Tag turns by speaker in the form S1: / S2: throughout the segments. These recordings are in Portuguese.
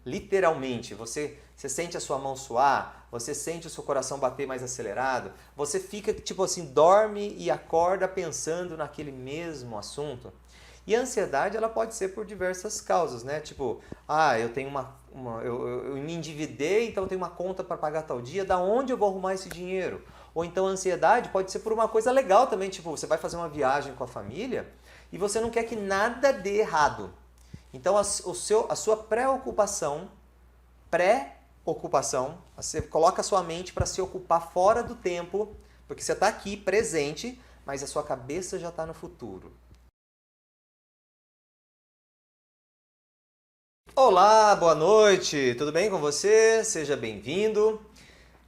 S1: Literalmente, você sente a sua mão suar, você sente o seu coração bater mais acelerado, você fica tipo assim, dorme e acorda pensando naquele mesmo assunto. E a ansiedade ela pode ser por diversas causas, né? Tipo, eu tenho eu me endividei, então eu tenho uma conta para pagar tal dia, da onde eu vou arrumar esse dinheiro? Ou então a ansiedade pode ser por uma coisa legal também, tipo, você vai fazer uma viagem com a família e você não quer que nada dê errado. Então a sua pré-ocupação, você coloca a sua mente para se ocupar fora do tempo, porque você está aqui presente, mas a sua cabeça já está no futuro. Olá, boa noite, tudo bem com você? Seja bem-vindo.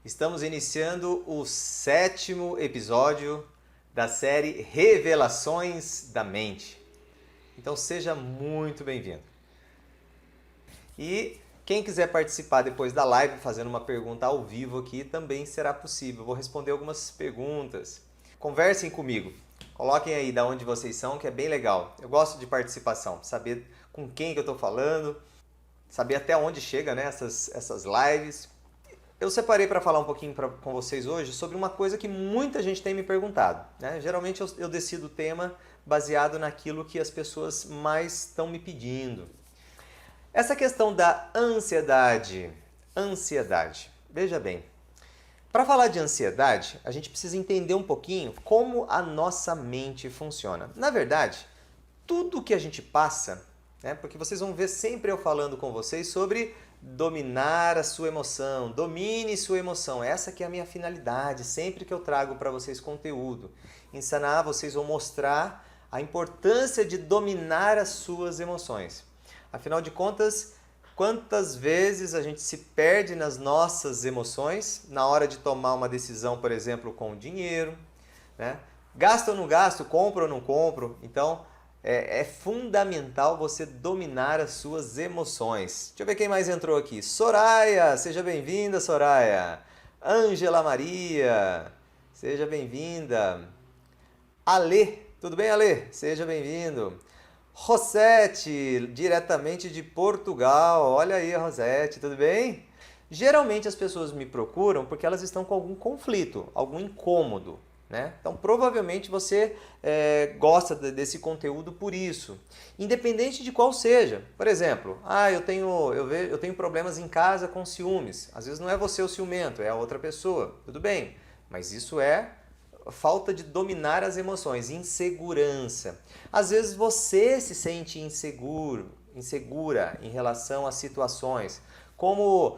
S1: Estamos iniciando o 7º episódio da série Revelações da Mente. Então seja muito bem-vindo. E quem quiser participar depois da live fazendo uma pergunta ao vivo aqui também será possível. Vou responder algumas perguntas. Conversem comigo. Coloquem aí de onde vocês são, que é bem legal. Eu gosto de participação, saber com quem que eu estou falando, saber até onde chega, né, essas lives. Eu separei para falar um pouquinho com vocês hoje sobre uma coisa que muita gente tem me perguntado, né? Geralmente eu decido o tema baseado naquilo que as pessoas mais estão me pedindo. Essa questão da ansiedade. Veja bem, para falar de ansiedade, a gente precisa entender um pouquinho como a nossa mente funciona. Na verdade, tudo que a gente passa, né, porque vocês vão ver sempre eu falando com vocês sobre dominar a sua emoção, domine sua emoção. Essa que é a minha finalidade, sempre que eu trago para vocês conteúdo. Ensinar vocês ou mostrar a importância de dominar as suas emoções. Afinal de contas, quantas vezes a gente se perde nas nossas emoções na hora de tomar uma decisão, por exemplo, com o dinheiro, né? Gasto ou não gasto, compro ou não compro. Então, é fundamental você dominar as suas emoções. Deixa eu ver quem mais entrou aqui. Soraya, seja bem-vinda, Soraya. Ângela Maria, seja bem-vinda. Alê, tudo bem, Alê? Seja bem-vindo. Rosete, diretamente de Portugal. Olha aí, Rosete, tudo bem? Geralmente as pessoas me procuram porque elas estão com algum conflito, algum incômodo, né? Então provavelmente você gosta desse conteúdo por isso, independente de qual seja. Por exemplo, eu tenho problemas em casa com ciúmes. Às vezes não é você o ciumento, é a outra pessoa. Tudo bem, mas isso é falta de dominar as emoções, insegurança. Às vezes você se sente insegura em relação a situações, como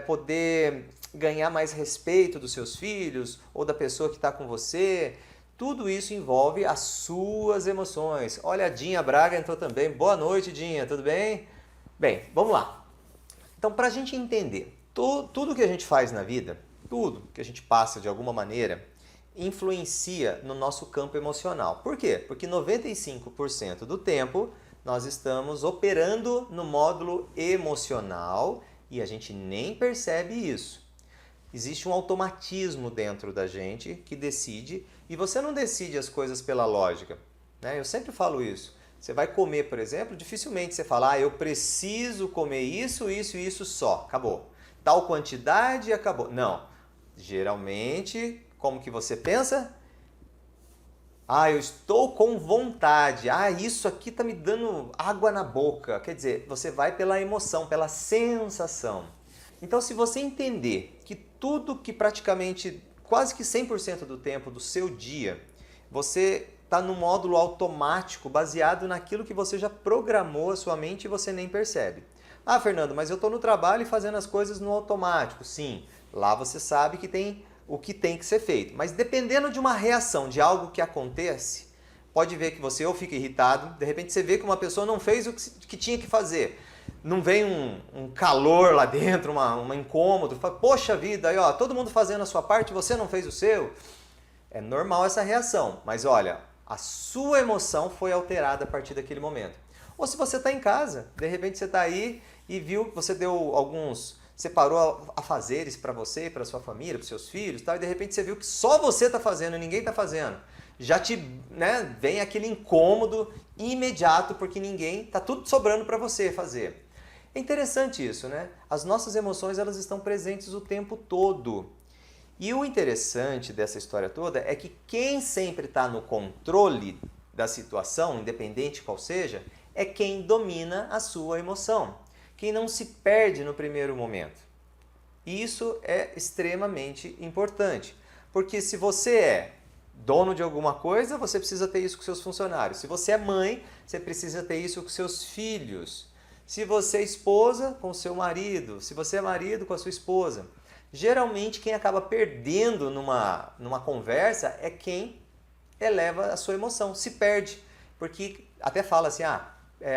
S1: poder ganhar mais respeito dos seus filhos ou da pessoa que está com você. Tudo isso envolve as suas emoções. Olha, a Dinha Braga entrou também. Boa noite, Dinha, tudo bem? Bem, vamos lá. Então, para a gente entender, tudo que a gente faz na vida, tudo que a gente passa de alguma maneira, influencia no nosso campo emocional. Por quê? Porque 95% do tempo nós estamos operando no módulo emocional e a gente nem percebe isso. Existe um automatismo dentro da gente que decide, e você não decide as coisas pela lógica, né? Eu sempre falo isso. Você vai comer, por exemplo, dificilmente você fala, eu preciso comer isso, isso e isso só, acabou. Tal quantidade e acabou. Não. Geralmente, como que você pensa? Eu estou com vontade. Isso aqui está me dando água na boca. Quer dizer, você vai pela emoção, pela sensação. Então, se você entender que tudo que praticamente, quase que 100% do tempo do seu dia, você está no módulo automático, baseado naquilo que você já programou a sua mente e você nem percebe. Fernando, mas eu estou no trabalho e fazendo as coisas no automático. Sim, lá você sabe que tem o que tem que ser feito. Mas dependendo de uma reação, de algo que acontece, pode ver que você ou fica irritado, de repente você vê que uma pessoa não fez o que tinha que fazer. Não vem um calor lá dentro, uma incômodo, fala, poxa vida, aí, todo mundo fazendo a sua parte, você não fez o seu. É normal essa reação, mas olha, a sua emoção foi alterada a partir daquele momento. Ou se você está em casa, de repente você está aí e viu que você separou afazeres para você, para sua família, para seus filhos, e de repente você viu que só você está fazendo e ninguém está fazendo. Já vem aquele incômodo imediato porque está tudo sobrando para você fazer. É interessante isso, né? As nossas emoções, elas estão presentes o tempo todo. E o interessante dessa história toda é que quem sempre está no controle da situação, independente qual seja, é quem domina a sua emoção. Quem não se perde no primeiro momento. E isso é extremamente importante. Porque se você é dono de alguma coisa, você precisa ter isso com seus funcionários. Se você é mãe, você precisa ter isso com seus filhos. Se você é esposa, com seu marido. Se você é marido, com a sua esposa. Geralmente, quem acaba perdendo numa conversa é quem eleva a sua emoção, se perde. Porque até fala assim,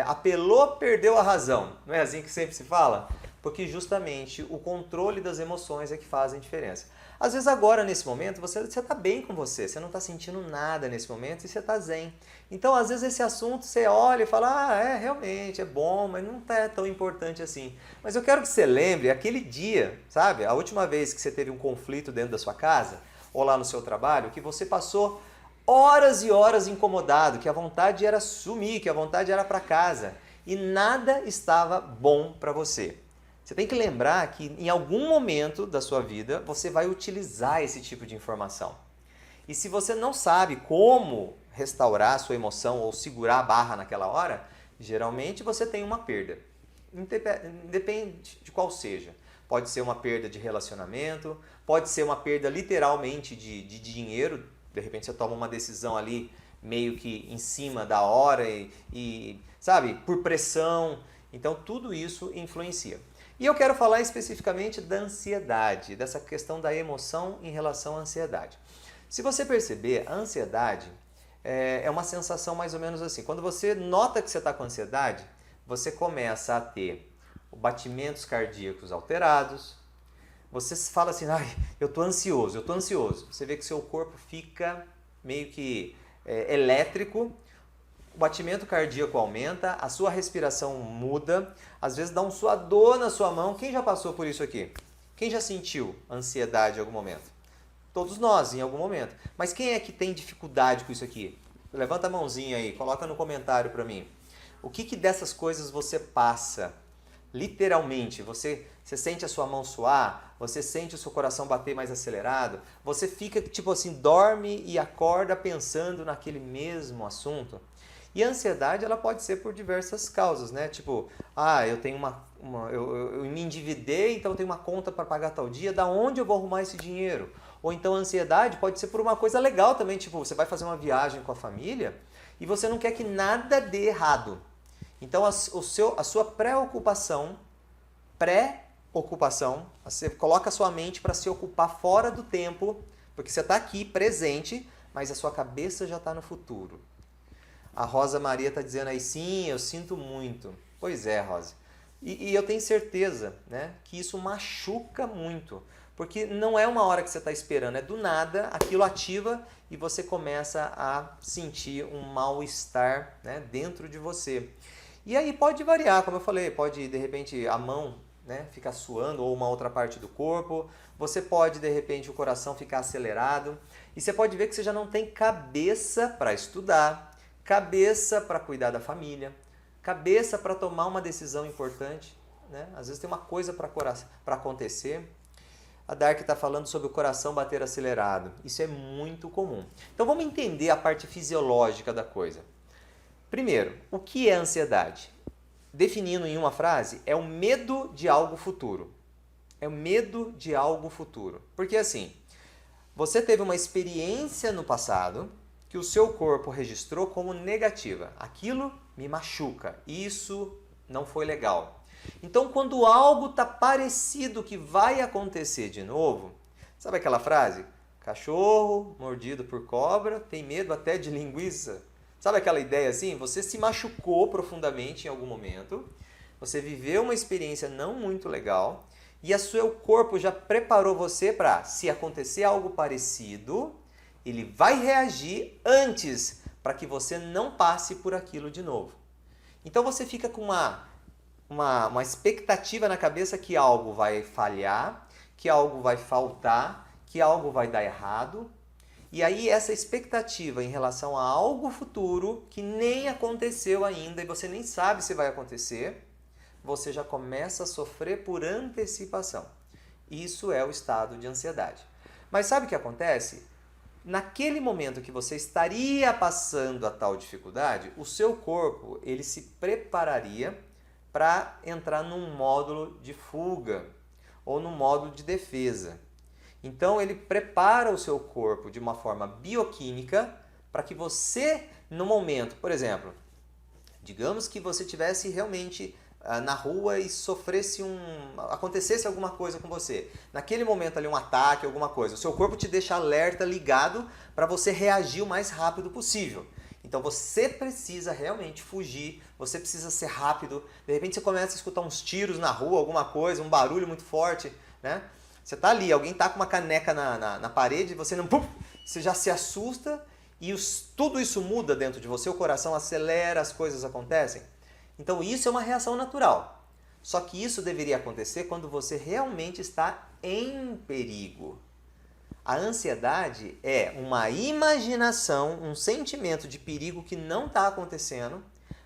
S1: apelou, perdeu a razão. Não é assim que sempre se fala? Porque justamente o controle das emoções é que fazem diferença. Às vezes agora, nesse momento, você está bem com você não está sentindo nada nesse momento e você está zen. Então, às vezes esse assunto você olha e fala, realmente, é bom, mas não é tão importante assim. Mas eu quero que você lembre aquele dia, sabe? A última vez que você teve um conflito dentro da sua casa, ou lá no seu trabalho, que você passou horas e horas incomodado, que a vontade era sumir, que a vontade era para casa e nada estava bom para você. Você tem que lembrar que em algum momento da sua vida você vai utilizar esse tipo de informação. E se você não sabe como restaurar a sua emoção ou segurar a barra naquela hora, geralmente você tem uma perda. Independente de qual seja. Pode ser uma perda de relacionamento, pode ser uma perda literalmente de dinheiro. De repente você toma uma decisão ali meio que em cima da hora e sabe, por pressão. Então tudo isso influencia. E eu quero falar especificamente da ansiedade, dessa questão da emoção em relação à ansiedade. Se você perceber, a ansiedade é uma sensação mais ou menos assim. Quando você nota que você está com ansiedade, você começa a ter batimentos cardíacos alterados. Você fala assim, eu estou ansioso. Você vê que seu corpo fica meio que elétrico. O batimento cardíaco aumenta, a sua respiração muda, às vezes dá um suador na sua mão. Quem já passou por isso aqui? Quem já sentiu ansiedade em algum momento? Todos nós, em algum momento. Mas quem é que tem dificuldade com isso aqui? Levanta a mãozinha aí, coloca no comentário para mim. O que dessas coisas você passa? Literalmente, você sente a sua mão suar, você sente o seu coração bater mais acelerado, você fica tipo assim, dorme e acorda pensando naquele mesmo assunto. E a ansiedade, ela pode ser por diversas causas, né? Tipo, eu tenho eu me endividei, então eu tenho uma conta para pagar tal dia, da onde eu vou arrumar esse dinheiro? Ou então a ansiedade pode ser por uma coisa legal também, tipo, você vai fazer uma viagem com a família e você não quer que nada dê errado. Então a sua preocupação, você coloca a sua mente para se ocupar fora do tempo, porque você está aqui presente, mas a sua cabeça já está no futuro. A Rosa Maria está dizendo aí, sim, eu sinto muito. Pois é, Rosa. E eu tenho certeza, né, que isso machuca muito. Porque não é uma hora que você está esperando, é do nada, aquilo ativa e você começa a sentir um mal-estar, né, dentro de você. E aí pode variar, como eu falei, pode de repente a mão, né, ficar suando ou uma outra parte do corpo. Você pode de repente o coração ficar acelerado. E você pode ver que você já não tem cabeça para estudar, cabeça para cuidar da família, cabeça para tomar uma decisão importante, né? Às vezes tem uma coisa para acontecer. A Dark está falando sobre o coração bater acelerado. Isso é muito comum. Então vamos entender a parte fisiológica da coisa. Primeiro, o que é ansiedade? Definindo em uma frase, é o medo de algo futuro. É o medo de algo futuro. Porque assim, você teve uma experiência no passado que o seu corpo registrou como negativa. Aquilo me machuca. Isso não foi legal. Então, quando algo está parecido que vai acontecer de novo, sabe aquela frase? Cachorro mordido por cobra tem medo até de linguiça. Sabe aquela ideia assim? Você se machucou profundamente em algum momento, você viveu uma experiência não muito legal e o seu corpo já preparou você para, se acontecer algo parecido, ele vai reagir antes para que você não passe por aquilo de novo. Então você fica com uma expectativa na cabeça que algo vai falhar, que algo vai faltar, que algo vai dar errado. E aí essa expectativa em relação a algo futuro que nem aconteceu ainda e você nem sabe se vai acontecer, você já começa a sofrer por antecipação. Isso é o estado de ansiedade. Mas sabe o que acontece? Naquele momento que você estaria passando a tal dificuldade, o seu corpo ele se prepararia para entrar num módulo de fuga ou num módulo de defesa. Então ele prepara o seu corpo de uma forma bioquímica para que você, no momento, por exemplo, digamos que você tivesse realmente na rua e acontecesse alguma coisa com você. Naquele momento ali um ataque, alguma coisa, o seu corpo te deixa alerta, ligado para você reagir o mais rápido possível. Então você precisa realmente fugir, você precisa ser rápido. De repente você começa a escutar uns tiros na rua, alguma coisa, um barulho muito forte, né? Você tá ali, alguém tá com uma caneca na parede, você não, você já se assusta e tudo isso muda dentro de você, o coração acelera, as coisas acontecem. Então isso é uma reação natural. Só que isso deveria acontecer quando você realmente está em perigo. A ansiedade é uma imaginação, um sentimento de perigo que não está acontecendo,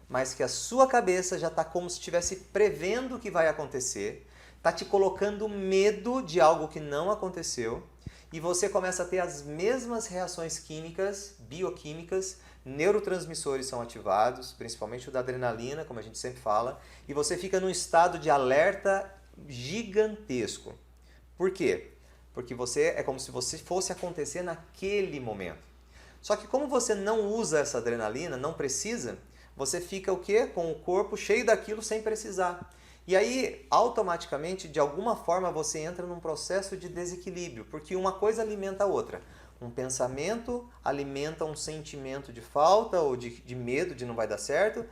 S1: mas que a sua cabeça já está como se estivesse prevendo o que vai acontecer, está te colocando medo de algo que não aconteceu, e você começa a ter as mesmas reações químicas, bioquímicas, neurotransmissores são ativados, principalmente o da adrenalina, como a gente sempre fala, e você fica num estado de alerta gigantesco. Por quê? Porque é como se você fosse acontecer naquele momento. Só que como você não usa essa adrenalina, não precisa, você fica o quê? Com o corpo cheio daquilo sem precisar. E aí, automaticamente, de alguma forma, você entra num processo de desequilíbrio, porque uma coisa alimenta a outra. Um pensamento alimenta um sentimento de falta ou de medo de não vai dar certo,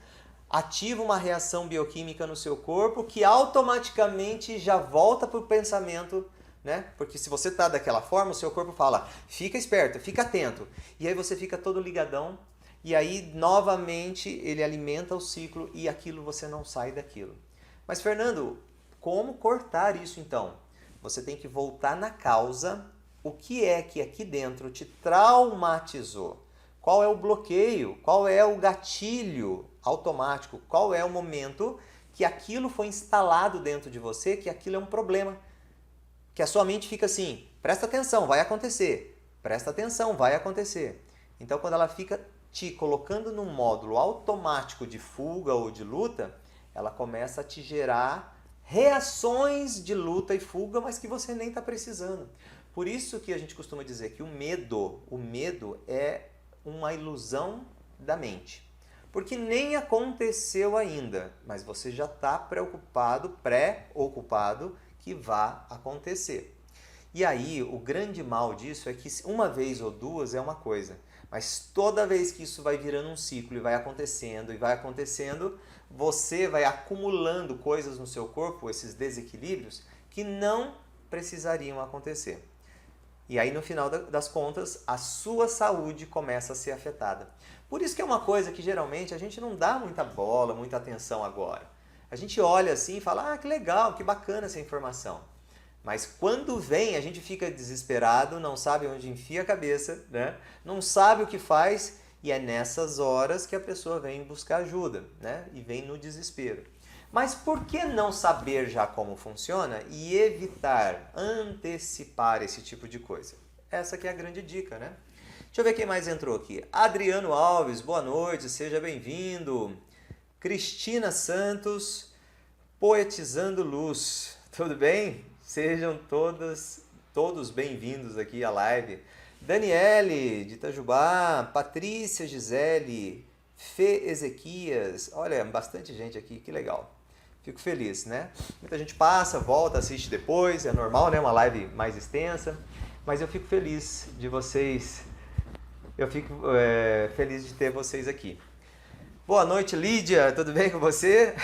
S1: ativa uma reação bioquímica no seu corpo que automaticamente já volta para o pensamento, né? Porque se você está daquela forma, o seu corpo fala, fica esperto, fica atento. E aí você fica todo ligadão, e aí novamente ele alimenta o ciclo e aquilo você não sai daquilo. Mas Fernando, como cortar isso então? Você tem que voltar na causa. O que é que aqui dentro te traumatizou? Qual é o bloqueio? Qual é o gatilho automático? Qual é o momento que aquilo foi instalado dentro de você, que aquilo é um problema? Que a sua mente fica assim, presta atenção, vai acontecer. Presta atenção, vai acontecer. Então quando ela fica te colocando num módulo automático de fuga ou de luta, ela começa a te gerar reações de luta e fuga, mas que você nem está precisando. Por isso que a gente costuma dizer que o medo é uma ilusão da mente. Porque nem aconteceu ainda, mas você já está pré-ocupado que vá acontecer. E aí, o grande mal disso é que uma vez ou duas é uma coisa, mas toda vez que isso vai virando um ciclo e vai acontecendo, você vai acumulando coisas no seu corpo, esses desequilíbrios, que não precisariam acontecer. E aí, no final das contas, a sua saúde começa a ser afetada. Por isso que é uma coisa que geralmente a gente não dá muita bola, muita atenção agora. A gente olha assim e fala, que legal, que bacana essa informação. Mas quando vem, a gente fica desesperado, não sabe onde enfia a cabeça, né? Não sabe o que faz, e é nessas horas que a pessoa vem buscar ajuda, né? E vem no desespero. Mas por que não saber já como funciona e evitar, antecipar esse tipo de coisa? Essa que é a grande dica, né? Deixa eu ver quem mais entrou aqui. Adriano Alves, boa noite, seja bem-vindo. Cristina Santos, Poetizando Luz, tudo bem? Sejam todos bem-vindos aqui à live. Daniele, de Itajubá, Patrícia Gisele, Fê Ezequias, olha, bastante gente aqui, que legal. Fico feliz, né? Muita gente passa, volta, assiste depois, é normal, né? Uma live mais extensa, mas eu fico feliz de vocês, eu fico feliz de ter vocês aqui. Boa noite, Lídia, tudo bem com você?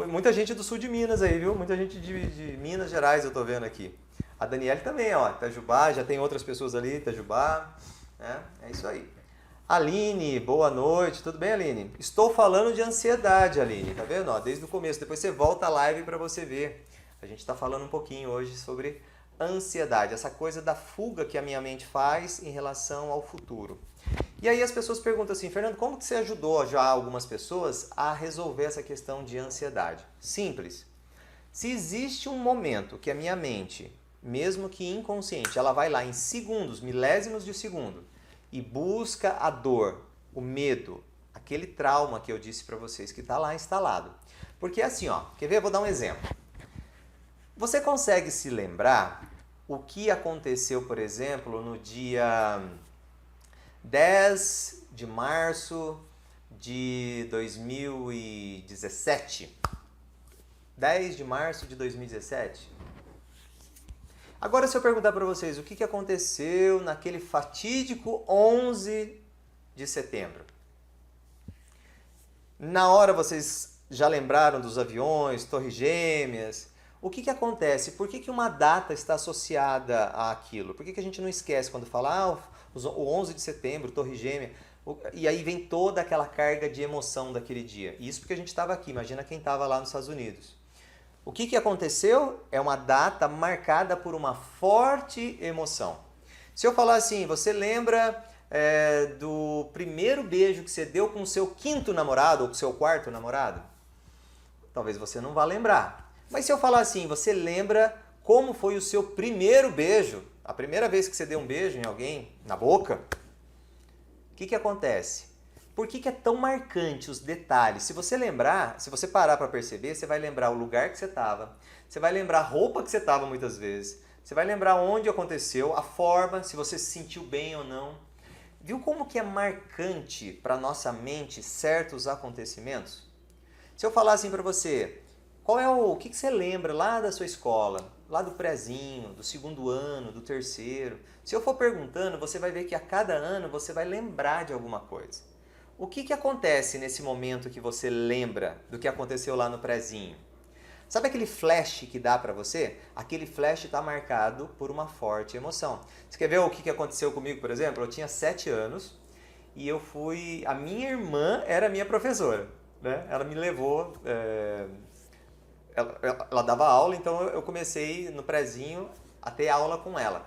S1: Muita gente do sul de Minas aí, viu? Muita gente de Minas Gerais eu tô vendo aqui. A Daniele também, ó, Itajubá, já tem outras pessoas ali, Itajubá, né? É isso aí. Aline, boa noite, tudo bem, Aline? Estou falando de ansiedade, Aline, tá vendo? Ó, desde o começo, depois você volta a live para você ver. A gente está falando um pouquinho hoje sobre ansiedade, essa coisa da fuga que a minha mente faz em relação ao futuro. E aí as pessoas perguntam assim, Fernando, como que você ajudou já algumas pessoas a resolver essa questão de ansiedade? Simples. Se existe um momento que a minha mente, mesmo que inconsciente, ela vai lá em segundos, milésimos de segundo, e busca a dor, o medo, aquele trauma que eu disse para vocês que está lá instalado. Porque assim, ó, quer ver? Eu vou dar um exemplo. Você consegue se lembrar o que aconteceu, por exemplo, no dia 10 de março de 2017? 10 de março de 2017? Agora, se eu perguntar para vocês o que aconteceu naquele fatídico 11 de setembro. Na hora vocês já lembraram dos aviões, Torres Gêmeas? O que acontece? Por que uma data está associada àquilo? Por que a gente não esquece quando fala o 11 de setembro, Torre Gêmea? E aí vem toda aquela carga de emoção daquele dia. Isso porque a gente estava aqui, imagina quem estava lá nos Estados Unidos. O que aconteceu? É uma data marcada por uma forte emoção. Se eu falar assim, você lembra do primeiro beijo que você deu com o seu quinto namorado ou com o seu quarto namorado? Talvez você não vá lembrar. Mas se eu falar assim, você lembra como foi o seu primeiro beijo? A primeira vez que você deu um beijo em alguém, na boca? O que acontece? Por que é tão marcante os detalhes? Se você lembrar, se você parar para perceber, você vai lembrar o lugar que você estava, você vai lembrar a roupa que você estava muitas vezes, você vai lembrar onde aconteceu, a forma, se você se sentiu bem ou não. Viu como que é marcante para nossa mente certos acontecimentos? Se eu falar assim para você, o que você lembra lá da sua escola, lá do prezinho, do segundo ano, do terceiro? Se eu for perguntando, você vai ver que a cada ano você vai lembrar de alguma coisa. O que acontece nesse momento que você lembra do que aconteceu lá no prezinho? Sabe aquele flash que dá para você? Aquele flash está marcado por uma forte emoção. Você quer ver o que aconteceu comigo, por exemplo? Eu tinha 7 anos e a minha irmã era minha professora, né? Ela me levou, ela dava aula, então eu comecei no prezinho a ter aula com ela.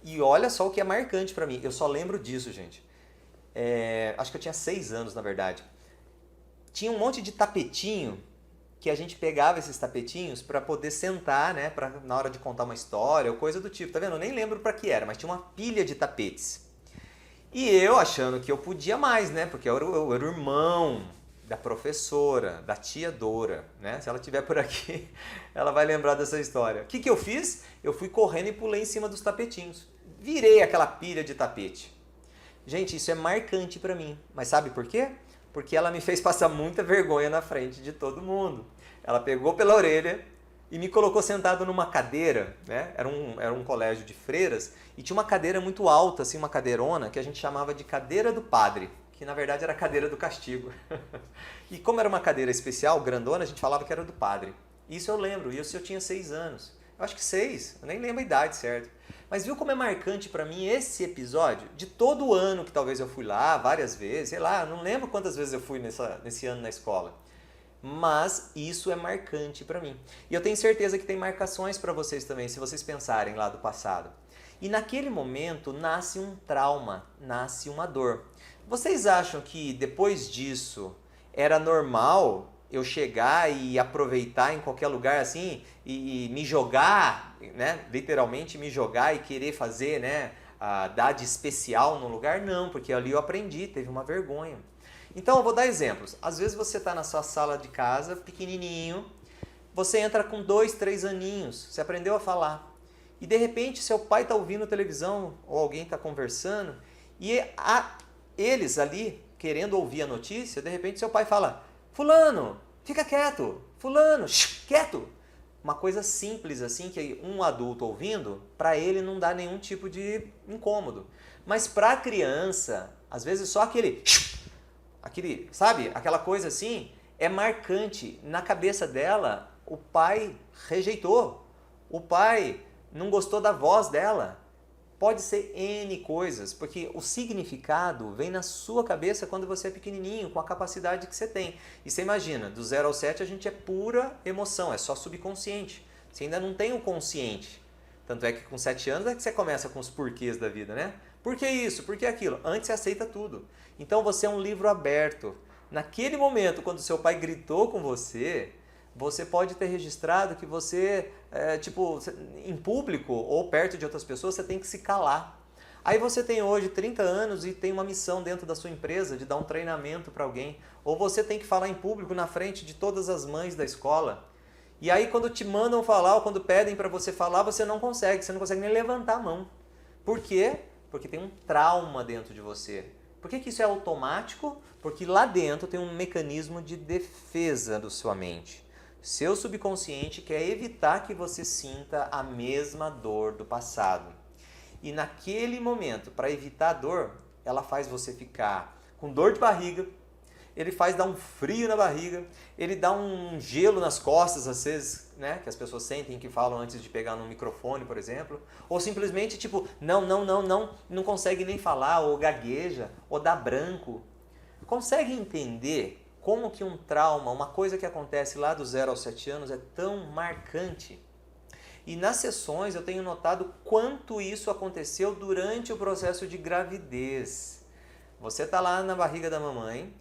S1: E olha só o que é marcante para mim, eu só lembro disso, gente. Acho que eu tinha 6 anos, na verdade. Tinha um monte de tapetinho que a gente pegava esses tapetinhos para poder sentar, né, na hora de contar uma história ou coisa do tipo. Tá vendo? Eu nem lembro para que era, mas tinha uma pilha de tapetes. E eu achando que eu podia mais, né, porque eu era o irmão da professora, da tia Dora, né? Se ela estiver por aqui, ela vai lembrar dessa história. O que eu fiz? Eu fui correndo e pulei em cima dos tapetinhos. Virei aquela pilha de tapete. Gente, isso é marcante para mim. Mas sabe por quê? Porque ela me fez passar muita vergonha na frente de todo mundo. Ela pegou pela orelha e me colocou sentado numa cadeira, né? Era um colégio de freiras e tinha uma cadeira muito alta, assim, uma cadeirona, que a gente chamava de cadeira do padre, que na verdade era a cadeira do castigo. E como era uma cadeira especial, grandona, a gente falava que era do padre. Isso eu lembro, e eu tinha 6 anos. Eu acho que 6, eu nem lembro a idade, certo? Mas viu como é marcante para mim esse episódio? De todo o ano que talvez eu fui lá, várias vezes, sei lá, não lembro quantas vezes eu fui nesse ano na escola. Mas isso é marcante para mim. E eu tenho certeza que tem marcações para vocês também, se vocês pensarem lá do passado. E naquele momento nasce um trauma, nasce uma dor. Vocês acham que depois disso era normal eu chegar e aproveitar em qualquer lugar assim e me jogar, né? Literalmente me jogar e querer fazer, né? Dar de especial no lugar? Não, porque ali eu aprendi, teve uma vergonha. Então eu vou dar exemplos. Às vezes você está na sua sala de casa, pequenininho, você entra com 2, 3 aninhos, você aprendeu a falar. E de repente seu pai está ouvindo televisão ou alguém está conversando e eles ali querendo ouvir a notícia, de repente seu pai fala: fulano, fica quieto, fulano, quieto. Uma coisa simples assim que um adulto ouvindo, para ele não dá nenhum tipo de incômodo. Mas para a criança, às vezes só aquele, sabe, aquela coisa assim, é marcante. Na cabeça dela, o pai rejeitou, o pai não gostou da voz dela. Pode ser N coisas, porque o significado vem na sua cabeça quando você é pequenininho, com a capacidade que você tem. E você imagina, do 0 ao 7 a gente é pura emoção, é só subconsciente. Você ainda não tem o consciente. Tanto é que com 7 anos é que você começa com os porquês da vida, né? Por que isso? Por que aquilo? Antes você aceita tudo. Então você é um livro aberto. Naquele momento, quando seu pai gritou com você, você pode ter registrado que você, em público ou perto de outras pessoas, você tem que se calar. Aí você tem hoje 30 anos e tem uma missão dentro da sua empresa de dar um treinamento para alguém. Ou você tem que falar em público na frente de todas as mães da escola. E aí quando te mandam falar ou quando pedem para você falar, você não consegue nem levantar a mão. Por quê? Porque tem um trauma dentro de você. Por que isso é automático? Porque lá dentro tem um mecanismo de defesa da sua mente. Seu subconsciente quer evitar que você sinta a mesma dor do passado. E naquele momento, para evitar a dor, ela faz você ficar com dor de barriga, ele faz dar um frio na barriga, ele dá um gelo nas costas, às vezes, né, que as pessoas sentem que falam antes de pegar no microfone, por exemplo, ou simplesmente não consegue nem falar, ou gagueja, ou dá branco. Consegue entender como que um trauma, uma coisa que acontece lá do 0 aos 7 anos é tão marcante? E nas sessões eu tenho notado quanto isso aconteceu durante o processo de gravidez. Você está lá na barriga da mamãe,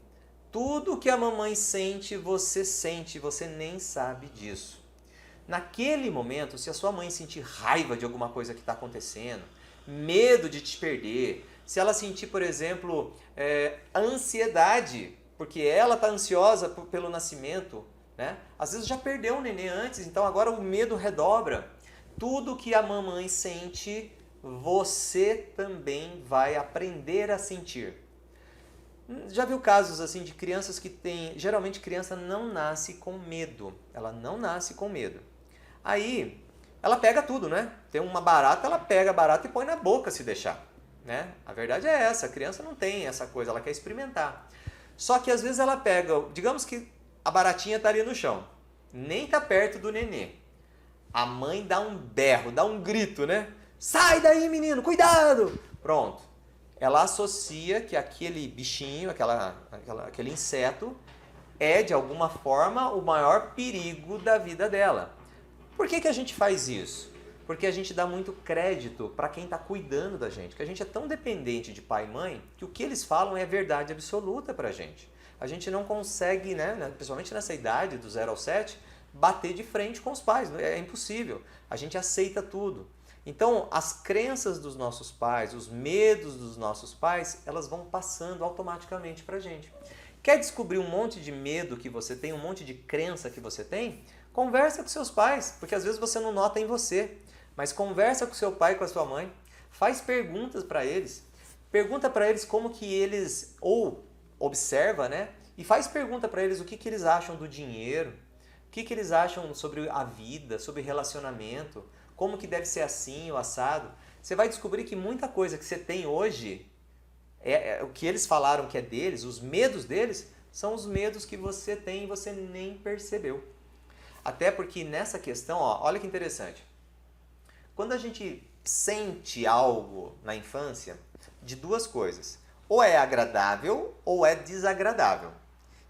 S1: tudo que a mamãe sente, você nem sabe disso. Naquele momento, se a sua mãe sentir raiva de alguma coisa que está acontecendo, medo de te perder, se ela sentir, por exemplo, ansiedade, porque ela está ansiosa pelo nascimento, né? Às vezes já perdeu o nenê antes, então agora o medo redobra. Tudo que a mamãe sente, você também vai aprender a sentir. Já viu casos assim de crianças que têm... Geralmente criança não nasce com medo. Ela não nasce com medo. Aí, ela pega tudo, né? Tem uma barata, ela pega a barata e põe na boca se deixar, né? A verdade é essa, a criança não tem essa coisa, ela quer experimentar. Só que às vezes ela pega, digamos que a baratinha está ali no chão, nem está perto do nenê. A mãe dá um berro, dá um grito, né? Sai daí, menino, cuidado! Pronto. Ela associa que aquele bichinho, aquele inseto, é de alguma forma o maior perigo da vida dela. Por que a gente faz isso? Porque a gente dá muito crédito para quem está cuidando da gente, que a gente é tão dependente de pai e mãe que o que eles falam é verdade absoluta para a gente. A gente não consegue, né, principalmente nessa idade, do 0 ao 7, bater de frente com os pais, é impossível. A gente aceita tudo. Então, as crenças dos nossos pais, os medos dos nossos pais, elas vão passando automaticamente para a gente. Quer descobrir um monte de medo que você tem, um monte de crença que você tem? Conversa com seus pais, porque às vezes você não nota em você. Mas conversa com seu pai e com a sua mãe, faz perguntas para eles. Pergunta para eles como que eles, ou observa, né? E faz pergunta para eles o que eles acham do dinheiro, o que eles acham sobre a vida, sobre relacionamento, como que deve ser assim, o assado. Você vai descobrir que muita coisa que você tem hoje, o que eles falaram que é deles, os medos deles, são os medos que você tem e você nem percebeu. Até porque nessa questão, ó, olha que interessante. Quando a gente sente algo na infância, de duas coisas. Ou é agradável ou é desagradável.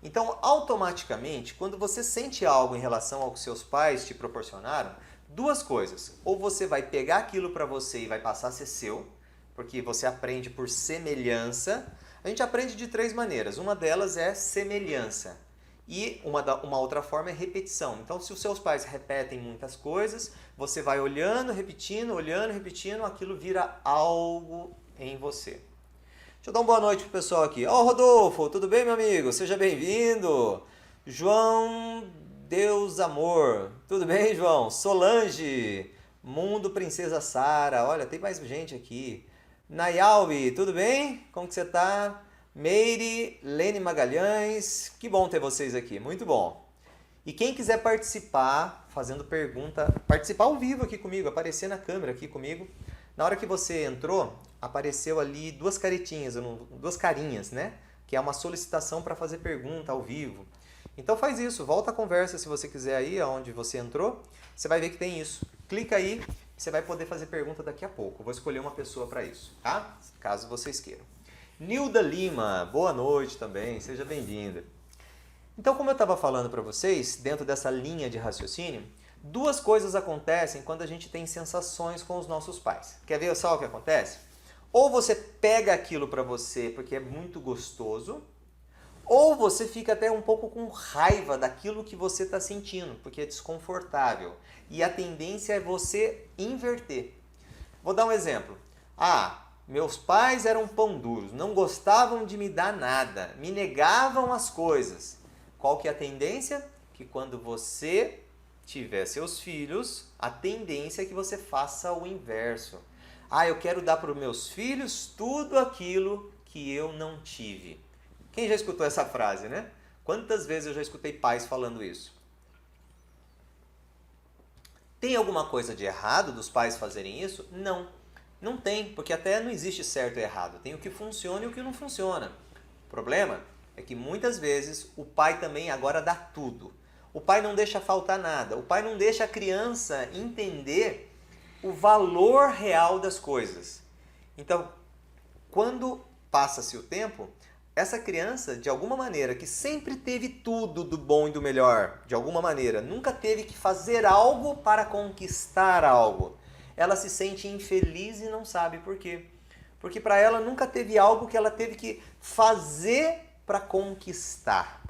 S1: Então, automaticamente, quando você sente algo em relação ao que seus pais te proporcionaram, duas coisas. Ou você vai pegar aquilo para você e vai passar a ser seu, porque você aprende por semelhança. A gente aprende de três maneiras. Uma delas é semelhança. E uma outra forma é repetição. Então, se os seus pais repetem muitas coisas, você vai olhando, repetindo, aquilo vira algo em você. Deixa eu dar uma boa noite pro pessoal aqui. Ó, Rodolfo, tudo bem, meu amigo? Seja bem-vindo. João Deus Amor, tudo bem, João? Solange, Mundo Princesa Sara, olha, tem mais gente aqui. Nayalbi, tudo bem? Como que você tá? Meire, Lene Magalhães, que bom ter vocês aqui, muito bom. E quem quiser participar, fazendo pergunta, participar ao vivo aqui comigo, aparecer na câmera aqui comigo. Na hora que você entrou, apareceu ali duas carinhas, né? Que é uma solicitação para fazer pergunta ao vivo. Então faz isso, volta a conversa se você quiser aí, aonde você entrou, você vai ver que tem isso. Clica aí, você vai poder fazer pergunta daqui a pouco. Eu vou escolher uma pessoa para isso, tá? Caso vocês queiram. Nilda Lima, boa noite também, seja bem-vinda. Então, como eu estava falando para vocês, dentro dessa linha de raciocínio, duas coisas acontecem quando a gente tem sensações com os nossos pais. Quer ver só o que acontece? Ou você pega aquilo para você porque é muito gostoso, ou você fica até um pouco com raiva daquilo que você está sentindo, porque é desconfortável. E a tendência é você inverter. Vou dar um exemplo. Meus pais eram pão duros, não gostavam de me dar nada, me negavam as coisas. Qual que é a tendência? Que quando você tiver seus filhos, a tendência é que você faça o inverso. Eu quero dar para os meus filhos tudo aquilo que eu não tive. Quem já escutou essa frase, né? Quantas vezes eu já escutei pais falando isso? Tem alguma coisa de errado dos pais fazerem isso? Não. Não tem, porque até não existe certo e errado. Tem o que funciona e o que não funciona. O problema é que muitas vezes o pai também agora dá tudo. O pai não deixa faltar nada. O pai não deixa a criança entender o valor real das coisas. Então, quando passa-se o tempo, essa criança, de alguma maneira, que sempre teve tudo do bom e do melhor, de alguma maneira, nunca teve que fazer algo para conquistar algo, ela se sente infeliz e não sabe por quê. Porque para ela nunca teve algo que ela teve que fazer para conquistar.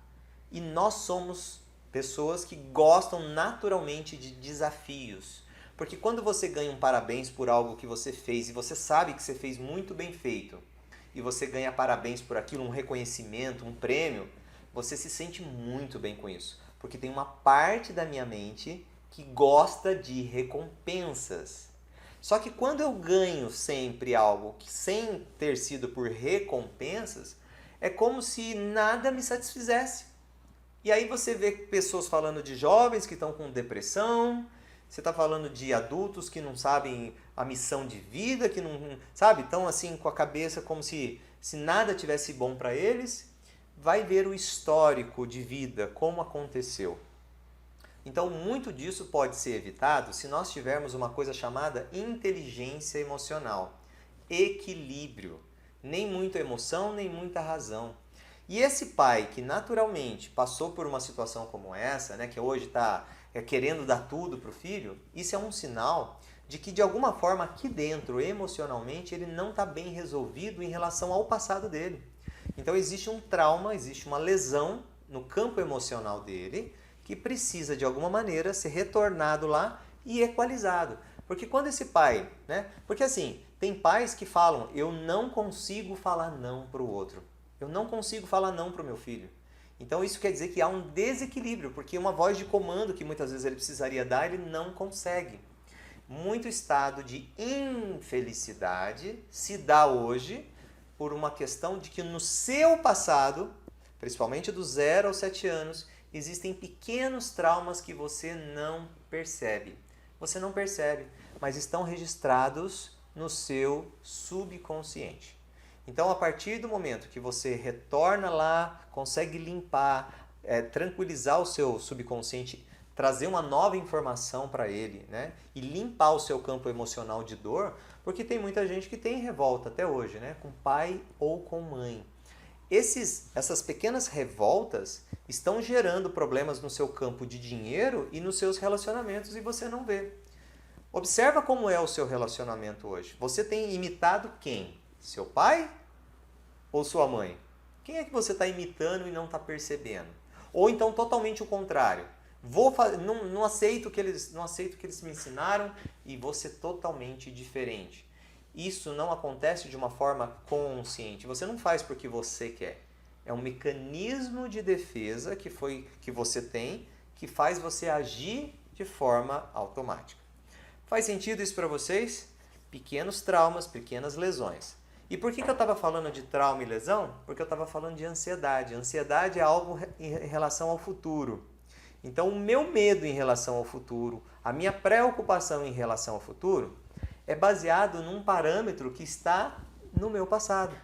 S1: E nós somos pessoas que gostam naturalmente de desafios. Porque quando você ganha um parabéns por algo que você fez e você sabe que você fez muito bem feito, e você ganha parabéns por aquilo, um reconhecimento, um prêmio, você se sente muito bem com isso. Porque tem uma parte da minha mente que gosta de recompensas. Só que quando eu ganho sempre algo que sem ter sido por recompensas, é como se nada me satisfizesse. E aí você vê pessoas falando de jovens que estão com depressão, você está falando de adultos que não sabem a missão de vida, que não, sabe, estão assim com a cabeça como se nada tivesse bom para eles. Vai ver o histórico de vida, como aconteceu. Então, muito disso pode ser evitado se nós tivermos uma coisa chamada inteligência emocional, equilíbrio, nem muita emoção, nem muita razão. E esse pai que naturalmente passou por uma situação como essa, né, que hoje está querendo dar tudo para o filho, isso é um sinal de que de alguma forma aqui dentro, emocionalmente, ele não está bem resolvido em relação ao passado dele. Então existe um trauma, existe uma lesão no campo emocional dele, que precisa de alguma maneira ser retornado lá e equalizado. Porque quando esse pai, né? Porque assim, tem pais que falam, eu não consigo falar não para o outro. Eu não consigo falar não para o meu filho. Então isso quer dizer que há um desequilíbrio, porque uma voz de comando que muitas vezes ele precisaria dar, ele não consegue. Muito estado de infelicidade se dá hoje por uma questão de que no seu passado, principalmente dos 0 aos 7 anos, existem pequenos traumas que você não percebe. Você não percebe, mas estão registrados no seu subconsciente. Então, a partir do momento que você retorna lá, consegue limpar, tranquilizar o seu subconsciente, trazer uma nova informação para ele, né? E limpar o seu campo emocional de dor, porque tem muita gente que tem revolta até hoje, né? Com pai ou com mãe. Essas pequenas revoltas estão gerando problemas no seu campo de dinheiro e nos seus relacionamentos e você não vê. Observa como é o seu relacionamento hoje. Você tem imitado quem? Seu pai ou sua mãe? Quem é que você está imitando e não está percebendo? Ou então totalmente o contrário. Não aceito que eles me ensinaram e vou ser totalmente diferente. Isso não acontece de uma forma consciente. Você não faz porque você quer. É um mecanismo de defesa que você tem, que faz você agir de forma automática. Faz sentido isso para vocês? Pequenos traumas, pequenas lesões. E por que eu estava falando de trauma e lesão? Porque eu estava falando de ansiedade. Ansiedade é algo em relação ao futuro. Então, o meu medo em relação ao futuro, a minha preocupação em relação ao futuro, é baseado num parâmetro que está no meu passado.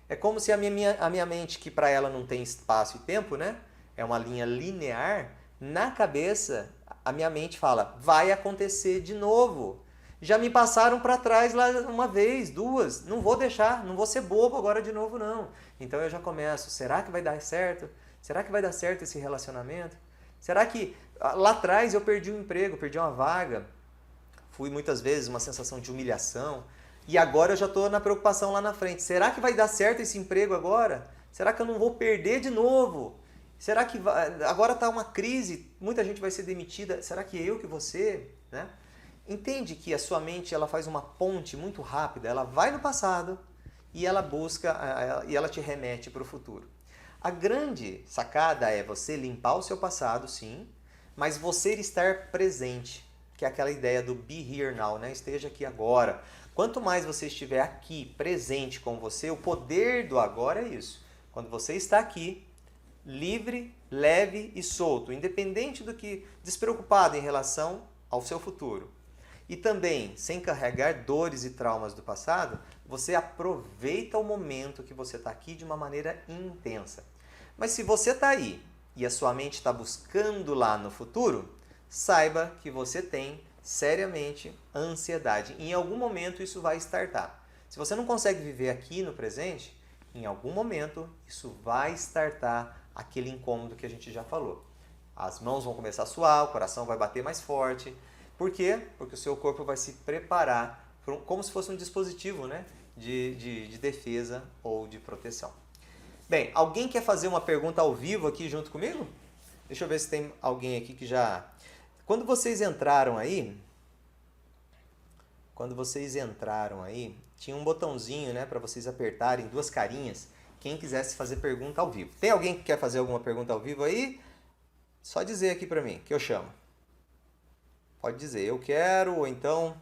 S1: É como se a minha mente, que para ela não tem espaço e tempo, né? É uma linha linear, na cabeça, a minha mente fala, vai acontecer de novo. Já me passaram para trás lá uma vez, duas, não vou deixar, não vou ser bobo agora de novo não. Então eu já começo, será que vai dar certo? Será que vai dar certo esse relacionamento? Será que lá atrás eu perdi um emprego, perdi uma vaga? Fui muitas vezes uma sensação de humilhação. E agora eu já estou na preocupação lá na frente. Será que vai dar certo esse emprego agora? Será que eu não vou perder de novo? Será que agora está uma crise, muita gente vai ser demitida? Será que eu que você? Né? Entende que a sua mente ela faz uma ponte muito rápida, ela vai no passado e ela busca, e ela te remete para o futuro. A grande sacada é você limpar o seu passado, sim, mas você estar presente, que é aquela ideia do be here now, né? Esteja aqui agora. Quanto mais você estiver aqui, presente com você, o poder do agora é isso. Quando você está aqui, livre, leve e solto, independente do que, despreocupado em relação ao seu futuro. E também, sem carregar dores e traumas do passado, você aproveita o momento que você está aqui de uma maneira intensa. Mas se você está aí e a sua mente está buscando lá no futuro, saiba que você tem seriamente ansiedade. Em algum momento isso vai startar. Se você não consegue viver aqui no presente, em algum momento isso vai startar aquele incômodo que a gente já falou. As mãos vão começar a suar, o coração vai bater mais forte. Por quê? Porque o seu corpo vai se preparar como se fosse um dispositivo, né, de defesa ou de proteção. Bem, alguém quer fazer uma pergunta ao vivo aqui junto comigo? Deixa eu ver se tem alguém aqui que já... Quando vocês entraram aí, tinha um botãozinho, né, para vocês apertarem, duas carinhas, quem quisesse fazer pergunta ao vivo. Tem alguém que quer fazer alguma pergunta ao vivo aí? Só dizer aqui para mim, que eu chamo. Pode dizer, eu quero, ou então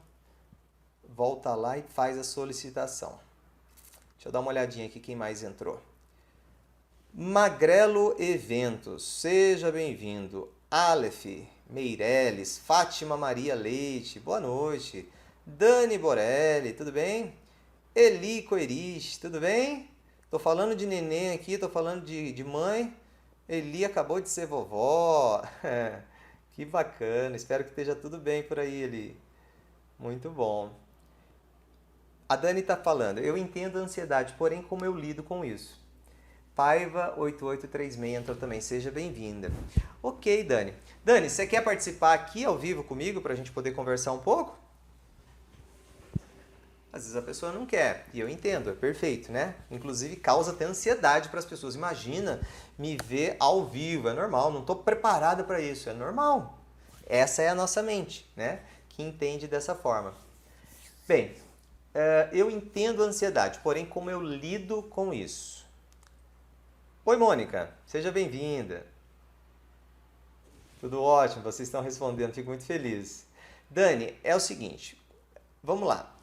S1: volta lá e faz a solicitação. Deixa eu dar uma olhadinha aqui quem mais entrou. Magrelo Eventos, seja bem-vindo. Aleph Meireles, Fátima Maria Leite, boa noite. Dani Borelli, tudo bem? Eli Coerich, tudo bem? Tô falando de neném aqui, tô falando de mãe. Eli acabou de ser vovó. Que bacana, espero que esteja tudo bem por aí, Eli. Muito bom. A Dani está falando, eu entendo a ansiedade, porém como eu lido com isso? Paiva 8836 entrou também, seja bem-vinda. Ok, Dani. Dani, você quer participar aqui ao vivo comigo para a gente poder conversar um pouco? Às vezes a pessoa não quer, e eu entendo, é perfeito, né? Inclusive causa até ansiedade para as pessoas. Imagina me ver ao vivo, é normal, não estou preparada para isso, é normal. Essa é a nossa mente, né? Que entende dessa forma. Bem, eu entendo a ansiedade, porém como eu lido com isso? Oi, Mônica, seja bem-vinda. Tudo ótimo, vocês estão respondendo, fico muito feliz. Dani, é o seguinte, vamos lá.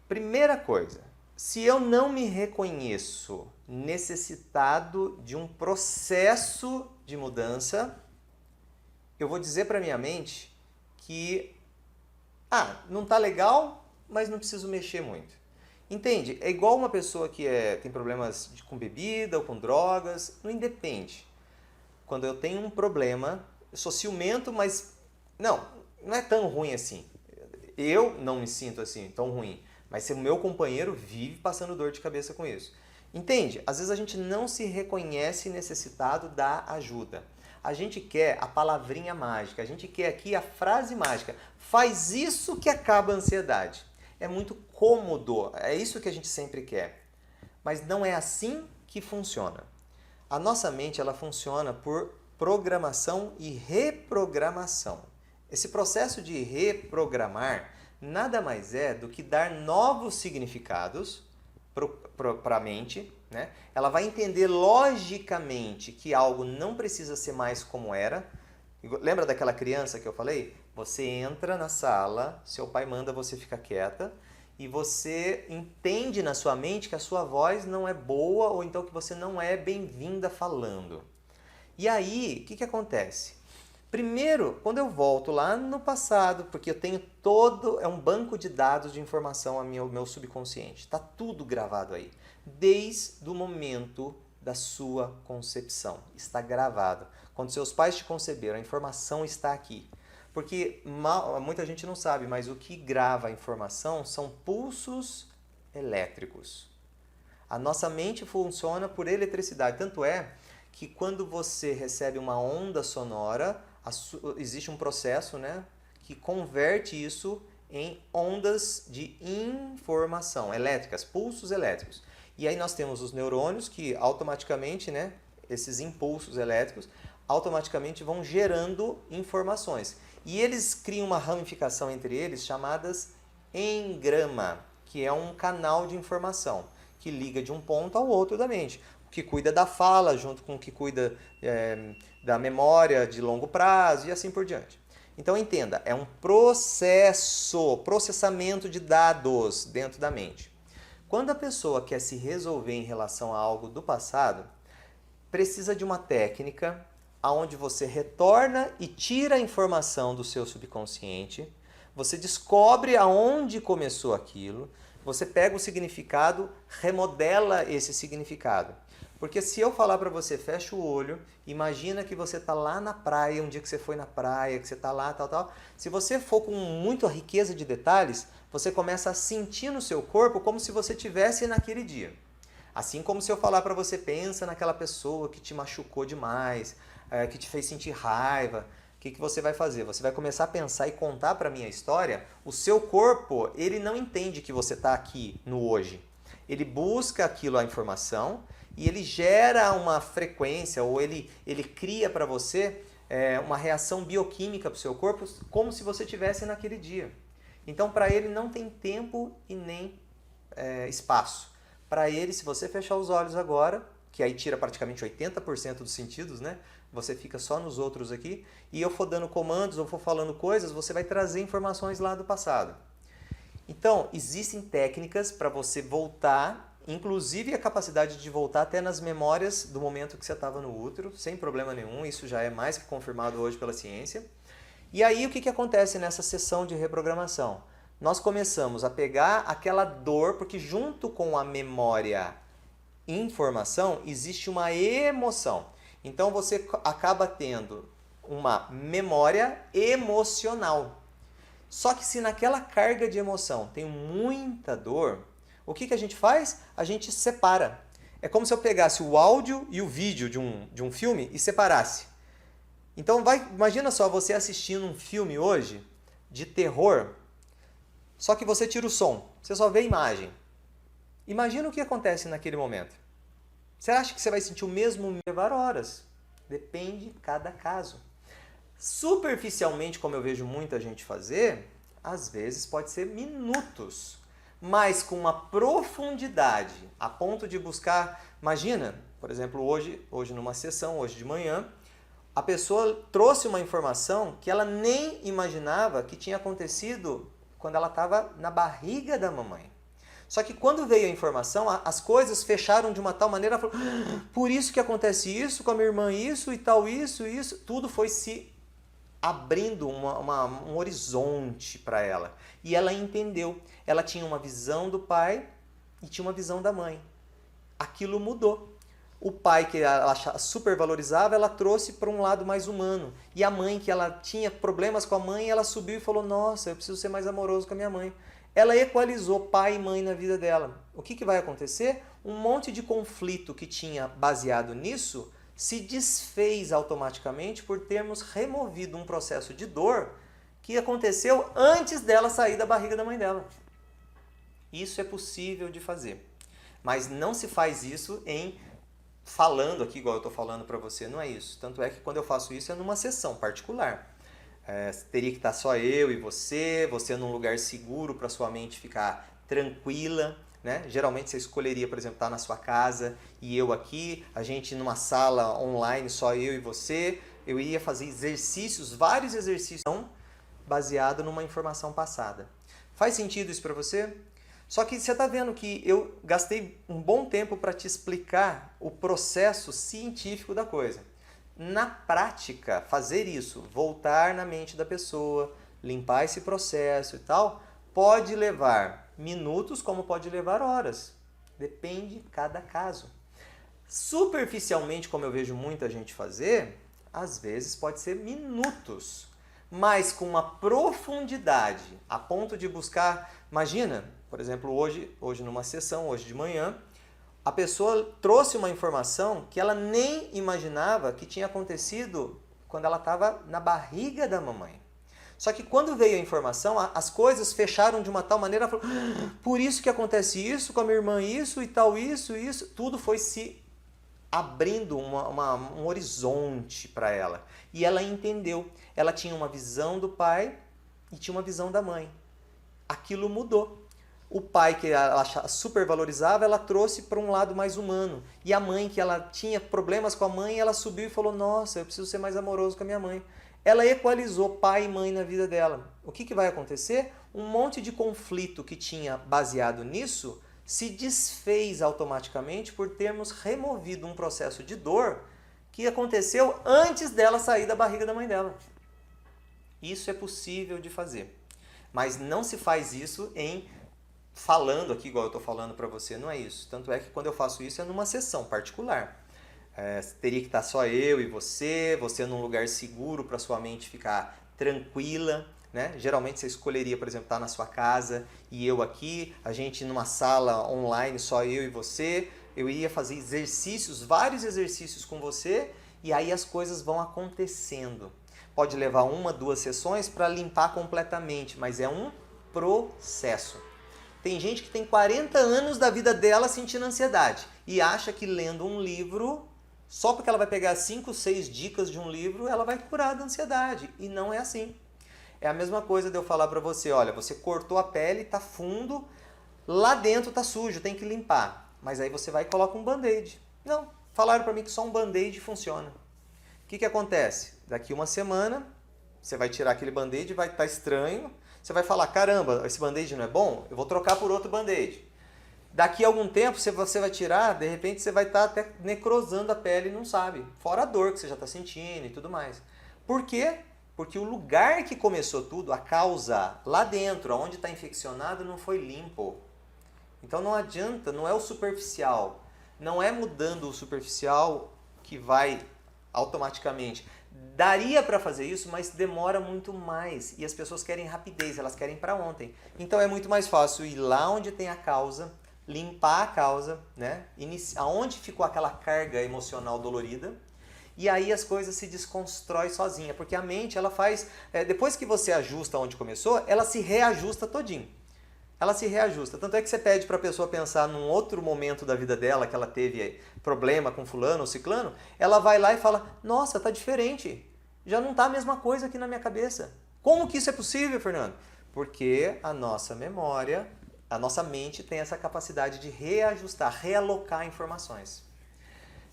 S1: Primeira coisa, se eu não me reconheço necessitado de um processo de mudança, eu vou dizer para minha mente que, não está legal, mas não preciso mexer muito. Entende? É igual uma pessoa que tem problemas com bebida ou com drogas, não independe. Quando eu tenho um problema, eu sou ciumento, mas não é tão ruim assim. Eu não me sinto assim, tão ruim. Mas se o meu companheiro vive passando dor de cabeça com isso. Entende? Às vezes a gente não se reconhece necessitado da ajuda. A gente quer a palavrinha mágica, a gente quer aqui a frase mágica. Faz isso que acaba a ansiedade. É muito cômodo, é isso que a gente sempre quer. Mas não é assim que funciona. A nossa mente ela funciona por programação e reprogramação. Esse processo de reprogramar nada mais é do que dar novos significados para a mente, né? Ela vai entender logicamente que algo não precisa ser mais como era. Lembra daquela criança que eu falei? Você entra na sala, seu pai manda você ficar quieta e você entende na sua mente que a sua voz não é boa ou então que você não é bem-vinda falando. E aí, o que acontece? Primeiro, quando eu volto lá no passado, porque eu tenho é um banco de dados de informação ao meu subconsciente. Está tudo gravado aí. Desde o momento da sua concepção. Está gravado. Quando seus pais te conceberam, a informação está aqui. Porque muita gente não sabe, mas o que grava a informação são pulsos elétricos. A nossa mente funciona por eletricidade. Tanto é que quando você recebe uma onda sonora, existe um processo, né, que converte isso em ondas de informação elétricas, pulsos elétricos. E aí nós temos os neurônios que automaticamente, né, esses impulsos elétricos, automaticamente vão gerando informações. E eles criam uma ramificação entre eles chamadas engrama, que é um canal de informação que liga de um ponto ao outro da mente, o que cuida da fala junto com o que cuida da memória de longo prazo e assim por diante. Então entenda, é um processamento de dados dentro da mente. Quando a pessoa quer se resolver em relação a algo do passado, precisa de uma técnica onde você retorna e tira a informação do seu subconsciente, você descobre aonde começou aquilo, você pega o significado, remodela esse significado. Porque se eu falar para você, fecha o olho, imagina que você está lá na praia, um dia que você foi na praia, que você está lá, tal. Se você for com muita riqueza de detalhes, você começa a sentir no seu corpo como se você estivesse naquele dia. Assim como se eu falar para você, pensa naquela pessoa que te machucou demais, que te fez sentir raiva. O que você vai fazer? Você vai começar a pensar e contar para mim a história. O seu corpo, ele não entende que você está aqui no hoje. Ele busca aquilo, a informação, e ele gera uma frequência, ou ele cria para você uma reação bioquímica para o seu corpo, como se você estivesse naquele dia. Então, para ele não tem tempo e nem espaço. Para ele, se você fechar os olhos agora, que aí tira praticamente 80% dos sentidos, né? Você fica só nos outros aqui, e eu for dando comandos, ou for falando coisas, você vai trazer informações lá do passado. Então, existem técnicas para você voltar, inclusive a capacidade de voltar até nas memórias do momento que você estava no útero, sem problema nenhum, isso já é mais que confirmado hoje pela ciência. E aí o que acontece nessa sessão de reprogramação? Nós começamos a pegar aquela dor, porque junto com a memória informação, existe uma emoção. Então você acaba tendo uma memória emocional. Só que se naquela carga de emoção tem muita dor, o que a gente faz? A gente separa. É como se eu pegasse o áudio e o vídeo de um filme e separasse. Então imagina só você assistindo um filme hoje de terror, só que você tira o som, você só vê a imagem. Imagina o que acontece naquele momento. Você acha que você vai sentir o mesmo? Levar horas. Depende de cada caso. Superficialmente, como eu vejo muita gente fazer, às vezes pode ser minutos, mas com uma profundidade, a ponto de buscar... Imagina, por exemplo, hoje numa sessão, hoje de manhã, a pessoa trouxe uma informação que ela nem imaginava que tinha acontecido quando ela estava na barriga da mamãe. Só que quando veio a informação, as coisas fecharam de uma tal maneira, ela falou, por isso que acontece isso, com a minha irmã isso e tal, isso, tudo foi se abrindo um horizonte para ela. E ela entendeu, ela tinha uma visão do pai e tinha uma visão da mãe. Aquilo mudou. O pai que ela supervalorizava, ela trouxe para um lado mais humano. E a mãe, que ela tinha problemas com a mãe, ela subiu e falou, nossa, eu preciso ser mais amoroso com a minha mãe. Ela equalizou pai e mãe na vida dela. O que vai acontecer? Um monte de conflito que tinha baseado nisso se desfez automaticamente por termos removido um processo de dor que aconteceu antes dela sair da barriga da mãe dela. Isso é possível de fazer. Mas não se faz isso falando aqui, igual eu estou falando para você, não é isso. Tanto é que quando eu faço isso é numa sessão particular. Teria que estar só eu e você num lugar seguro para sua mente ficar tranquila, né? Geralmente você escolheria, por exemplo, estar na sua casa e eu aqui, a gente numa sala online, só eu e você. Eu iria fazer exercícios, vários exercícios baseado numa informação passada. Faz sentido isso para você? Só que você está vendo que eu gastei um bom tempo para te explicar o processo científico da coisa. Na prática, fazer isso, voltar na mente da pessoa, limpar esse processo e tal, pode levar minutos como pode levar horas. Depende de cada caso. Superficialmente, como eu vejo muita gente fazer, às vezes pode ser minutos, mas com uma profundidade, a ponto de buscar... Imagina, por exemplo, hoje numa sessão, hoje de manhã, a pessoa trouxe uma informação que ela nem imaginava que tinha acontecido quando ela estava na barriga da mamãe. Só que quando veio a informação, as coisas fecharam de uma tal maneira, ela falou, por isso que acontece isso, com a minha irmã isso, e tal, isso, tudo foi se abrindo um horizonte para ela. E ela entendeu. Ela tinha uma visão do pai e tinha uma visão da mãe. Aquilo mudou. O pai, que ela supervalorizava, ela trouxe para um lado mais humano. E a mãe, que ela tinha problemas com a mãe, ela subiu e falou, nossa, eu preciso ser mais amoroso com a minha mãe. Ela equalizou pai e mãe na vida dela. O que vai acontecer? Um monte de conflito que tinha baseado nisso se desfez automaticamente por termos removido um processo de dor que aconteceu antes dela sair da barriga da mãe dela. Isso é possível de fazer. Mas não se faz isso falando aqui, igual eu estou falando para você, não é isso. Tanto é que quando eu faço isso é numa sessão particular. Teria que estar só eu e você num lugar seguro para sua mente ficar tranquila. Né? Geralmente você escolheria, por exemplo, estar na sua casa e eu aqui, a gente numa sala online, só eu e você. Eu iria fazer exercícios, vários exercícios com você e aí as coisas vão acontecendo. Pode levar 1, 2 sessões para limpar completamente, mas é um processo. Tem gente que tem 40 anos da vida dela sentindo ansiedade e acha que lendo um livro, só porque ela vai pegar 5, 6 dicas de um livro, ela vai curar da ansiedade. E não é assim. É a mesma coisa de eu falar para você, olha, você cortou a pele, tá fundo, lá dentro tá sujo, tem que limpar. Mas aí você vai e coloca um band-aid. Não, falaram para mim que só um band-aid funciona. O que acontece? Daqui uma semana, você vai tirar aquele band-aid, vai estar estranho, você vai falar, caramba, esse band-aid não é bom? Eu vou trocar por outro band-aid. Daqui a algum tempo, você vai tirar, de repente você vai estar até necrosando a pele e não sabe. Fora a dor que você já está sentindo e tudo mais. Por quê? Porque o lugar que começou tudo, a causa, lá dentro, onde está infeccionado, não foi limpo. Então não adianta, não é o superficial. Não é mudando o superficial que vai automaticamente. Daria para fazer isso, mas demora muito mais. E as pessoas querem rapidez, elas querem para ontem. Então é muito mais fácil ir lá onde tem a causa, limpar a causa, né? Aonde ficou aquela carga emocional dolorida. E aí as coisas se desconstrói sozinha, porque a mente, ela faz, depois que você ajusta onde começou, ela se reajusta todinho. Ela se reajusta. Tanto é que você pede para a pessoa pensar num outro momento da vida dela, que ela teve problema com fulano ou ciclano, ela vai lá e fala, nossa, tá diferente, já não tá a mesma coisa aqui na minha cabeça. Como que isso é possível, Fernando? Porque a nossa memória, a nossa mente tem essa capacidade de reajustar, realocar informações.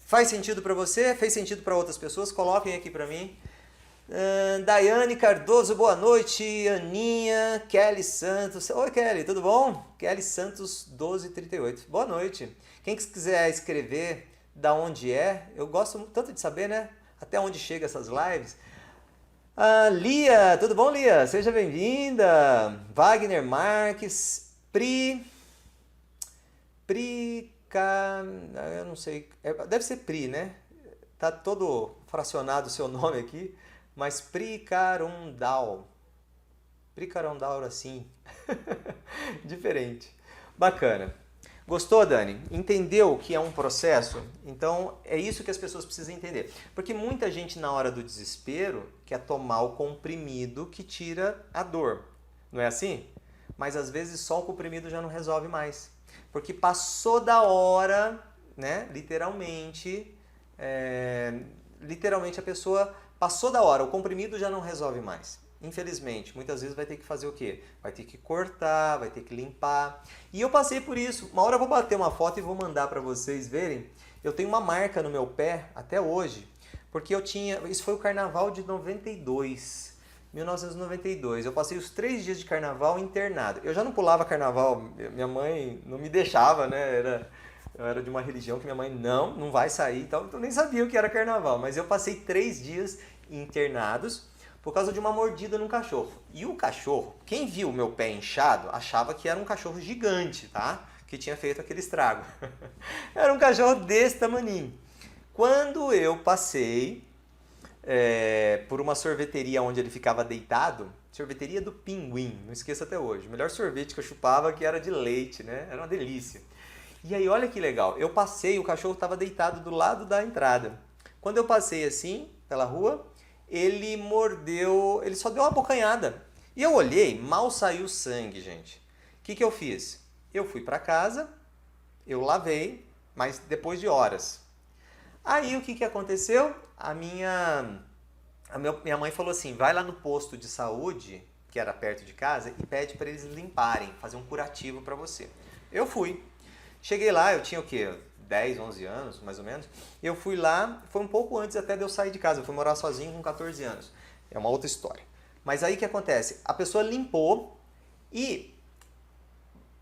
S1: Faz sentido para você? Fez sentido para outras pessoas? Coloquem aqui para mim. Daiane Cardoso, boa noite. Aninha, Kelly Santos. Oi, Kelly, tudo bom? Kelly Santos 1238. Boa noite. Quem quiser escrever da onde é, eu gosto tanto de saber, né? Até onde chega essas lives. Lia, tudo bom, Lia? Seja bem-vinda. Wagner Marques, eu não sei, deve ser Pri, né? Tá todo fracionado o seu nome aqui, mas Pri Carondal, assim, diferente, bacana. Gostou, Dani? Entendeu que é um processo? Então é isso que as pessoas precisam entender, porque muita gente na hora do desespero quer tomar o comprimido que tira a dor, não é assim? Mas às vezes só o comprimido já não resolve mais. Porque passou da hora, né? Literalmente a pessoa passou da hora, o comprimido já não resolve mais. Infelizmente, muitas vezes vai ter que fazer o quê? Vai ter que cortar, vai ter que limpar. E eu passei por isso. Uma hora eu vou bater uma foto e vou mandar para vocês verem. Eu tenho uma marca no meu pé até hoje, porque isso foi o carnaval de 1992. Eu passei os 3 dias de carnaval internado. Eu já não pulava carnaval, minha mãe não me deixava, né? Eu era de uma religião que minha mãe não vai sair, então eu nem sabia o que era carnaval. Mas eu passei 3 dias internados por causa de uma mordida num cachorro. E o cachorro, quem viu o meu pé inchado, achava que era um cachorro gigante, tá? Que tinha feito aquele estrago. Era um cachorro desse tamaninho. Quando eu passei por uma sorveteria onde ele ficava deitado, sorveteria do Pinguim, não esqueço até hoje. O melhor sorvete que eu chupava que era de leite, né? Era uma delícia. E aí, olha que legal, eu passei, o cachorro estava deitado do lado da entrada. Quando eu passei assim, pela rua, ele mordeu, ele só deu uma bocanhada. E eu olhei, mal saiu sangue, gente. O que eu fiz? Eu fui para casa, eu lavei, mas depois de horas. Aí o que aconteceu? Minha mãe falou assim, vai lá no posto de saúde, que era perto de casa, e pede para eles limparem, fazer um curativo para você. Eu fui. Cheguei lá, eu tinha o quê? 10, 11 anos, mais ou menos. Eu fui lá, foi um pouco antes até de eu sair de casa. Eu fui morar sozinho com 14 anos. É uma outra história. Mas aí o que acontece? A pessoa limpou e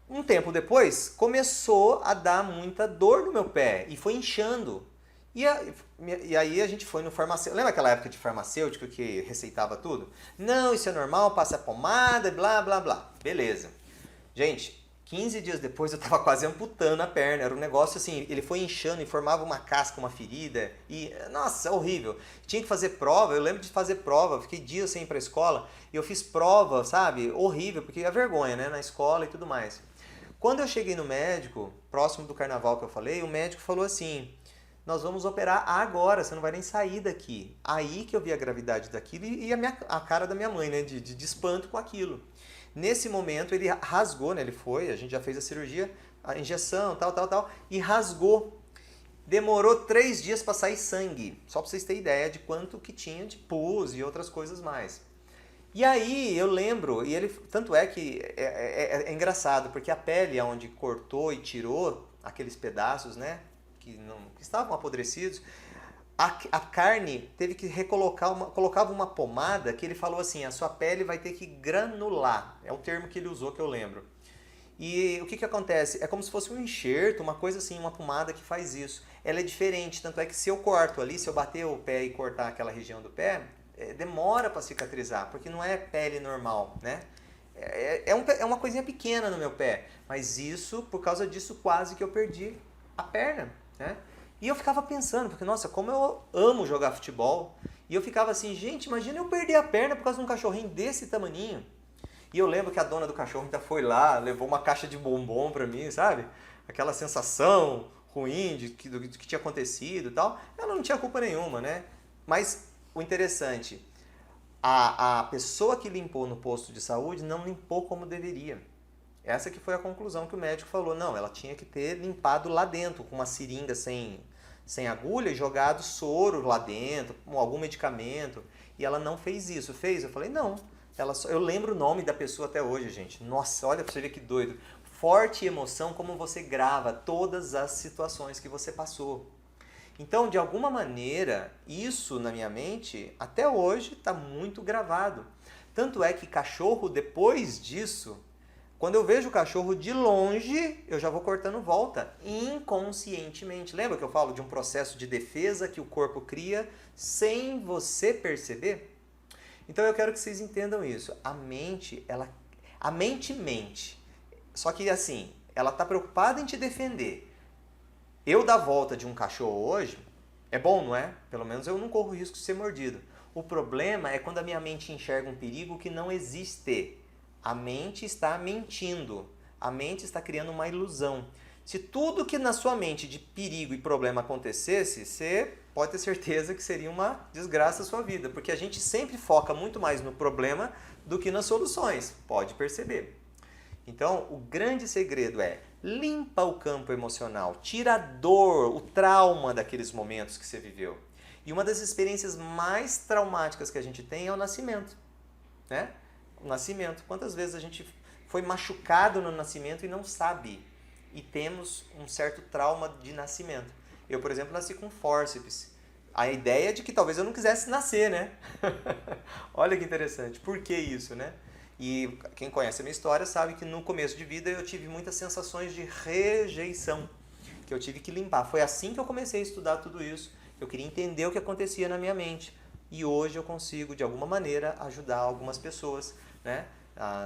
S1: um tempo depois começou a dar muita dor no meu pé e foi inchando. E aí a gente foi no farmacêutico. Lembra aquela época de farmacêutico que receitava tudo? Não, isso é normal, passa pomada, blá, blá, blá. Beleza. Gente, 15 dias depois eu tava quase amputando a perna. Era um negócio assim, ele foi inchando e formava uma casca, uma ferida. E, nossa, horrível. Tinha que fazer prova, eu lembro de fazer prova. Fiquei dias sem ir pra escola. E eu fiz prova, sabe? Horrível, porque é vergonha, né? Na escola e tudo mais. Quando eu cheguei no médico, próximo do carnaval que eu falei, o médico falou assim, nós vamos operar agora, você não vai nem sair daqui. Aí que eu vi a gravidade daquilo e a cara da minha mãe, né? De espanto com aquilo. Nesse momento ele rasgou, né? A gente já fez a cirurgia, a injeção, tal, e rasgou. Demorou 3 dias para sair sangue, só para vocês terem ideia de quanto que tinha de pus e outras coisas mais. E aí eu lembro, e ele, tanto é que é engraçado, porque a pele onde cortou e tirou aqueles pedaços, né, que estavam apodrecidos, a carne teve que colocava uma pomada que ele falou assim, a sua pele vai ter que granular, é o termo que ele usou que eu lembro. E o que acontece? É como se fosse um enxerto, uma coisa assim, uma pomada que faz isso. Ela é diferente, tanto é que se eu corto ali, se eu bater o pé e cortar aquela região do pé, demora para cicatrizar, porque não é pele normal, né? É uma coisinha pequena no meu pé, mas isso, por causa disso, quase que eu perdi a perna, né? E eu ficava pensando, porque, nossa, como eu amo jogar futebol, e eu ficava assim, gente, imagina eu perder a perna por causa de um cachorrinho desse tamaninho. E eu lembro que a dona do cachorro ainda foi lá, levou uma caixa de bombom pra mim, sabe? Aquela sensação ruim do que tinha acontecido e tal. Ela não tinha culpa nenhuma, né? Mas o interessante, a pessoa que limpou no posto de saúde não limpou como deveria. Essa que foi a conclusão que o médico falou. Não, ela tinha que ter limpado lá dentro, com uma seringa sem agulha e jogado soro lá dentro, com algum medicamento. E ela não fez isso. Fez? Eu falei, não. Eu lembro o nome da pessoa até hoje, gente. Nossa, olha pra você ver que doido. Forte emoção, como você grava todas as situações que você passou. Então, de alguma maneira, isso na minha mente, até hoje, está muito gravado. Tanto é que cachorro, depois disso, quando eu vejo o cachorro de longe, eu já vou cortando volta, inconscientemente. Lembra que eu falo de um processo de defesa que o corpo cria sem você perceber? Então eu quero que vocês entendam isso. A mente mente. Só que assim, ela está preocupada em te defender. Eu dar volta de um cachorro hoje, é bom, não é? Pelo menos eu não corro o risco de ser mordido. O problema é quando a minha mente enxerga um perigo que não existe. A mente está mentindo. A mente está criando uma ilusão. Se tudo que na sua mente de perigo e problema acontecesse, você pode ter certeza que seria uma desgraça a sua vida. Porque a gente sempre foca muito mais no problema do que nas soluções. Pode perceber. Então, o grande segredo é limpa o campo emocional, tira a dor, o trauma daqueles momentos que você viveu. E uma das experiências mais traumáticas que a gente tem é o nascimento, né? O nascimento. Quantas vezes a gente foi machucado no nascimento e não sabe? E temos um certo trauma de nascimento. Eu, por exemplo, nasci com fórceps. A ideia é de que talvez eu não quisesse nascer, né? Olha que interessante. Por que isso, né? E quem conhece a minha história sabe que no começo de vida eu tive muitas sensações de rejeição, que eu tive que limpar. Foi assim que eu comecei a estudar tudo isso. Eu queria entender o que acontecia na minha mente. E hoje eu consigo, de alguma maneira, ajudar algumas pessoas, né?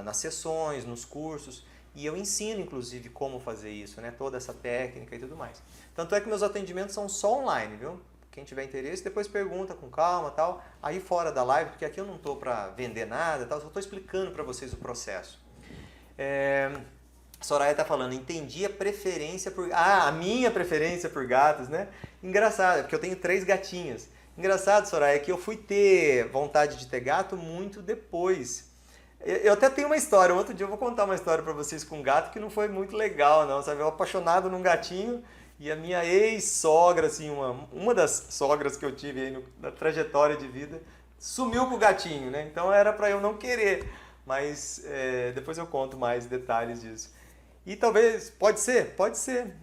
S1: Nas sessões, nos cursos. E eu ensino, inclusive, como fazer isso, né? Toda essa técnica e tudo mais. Tanto é que meus atendimentos são só online, viu? Quem tiver interesse, depois pergunta com calma, tal. Aí fora da live, porque aqui eu não estou para vender nada, tal, só estou explicando para vocês o processo. Soraya está falando, entendi a preferência por... a minha preferência por gatos, né? Engraçado, porque eu tenho 3 gatinhas. Engraçado, Soraya, é que eu fui ter vontade de ter gato muito depois. Eu até tenho uma história, outro dia eu vou contar uma história pra vocês com um gato que não foi muito legal, não, sabe? Eu apaixonado num gatinho e a minha ex-sogra, assim, uma das sogras que eu tive aí na trajetória de vida, sumiu com o gatinho, né? Então era pra eu não querer, mas depois eu conto mais detalhes disso. E talvez, pode ser,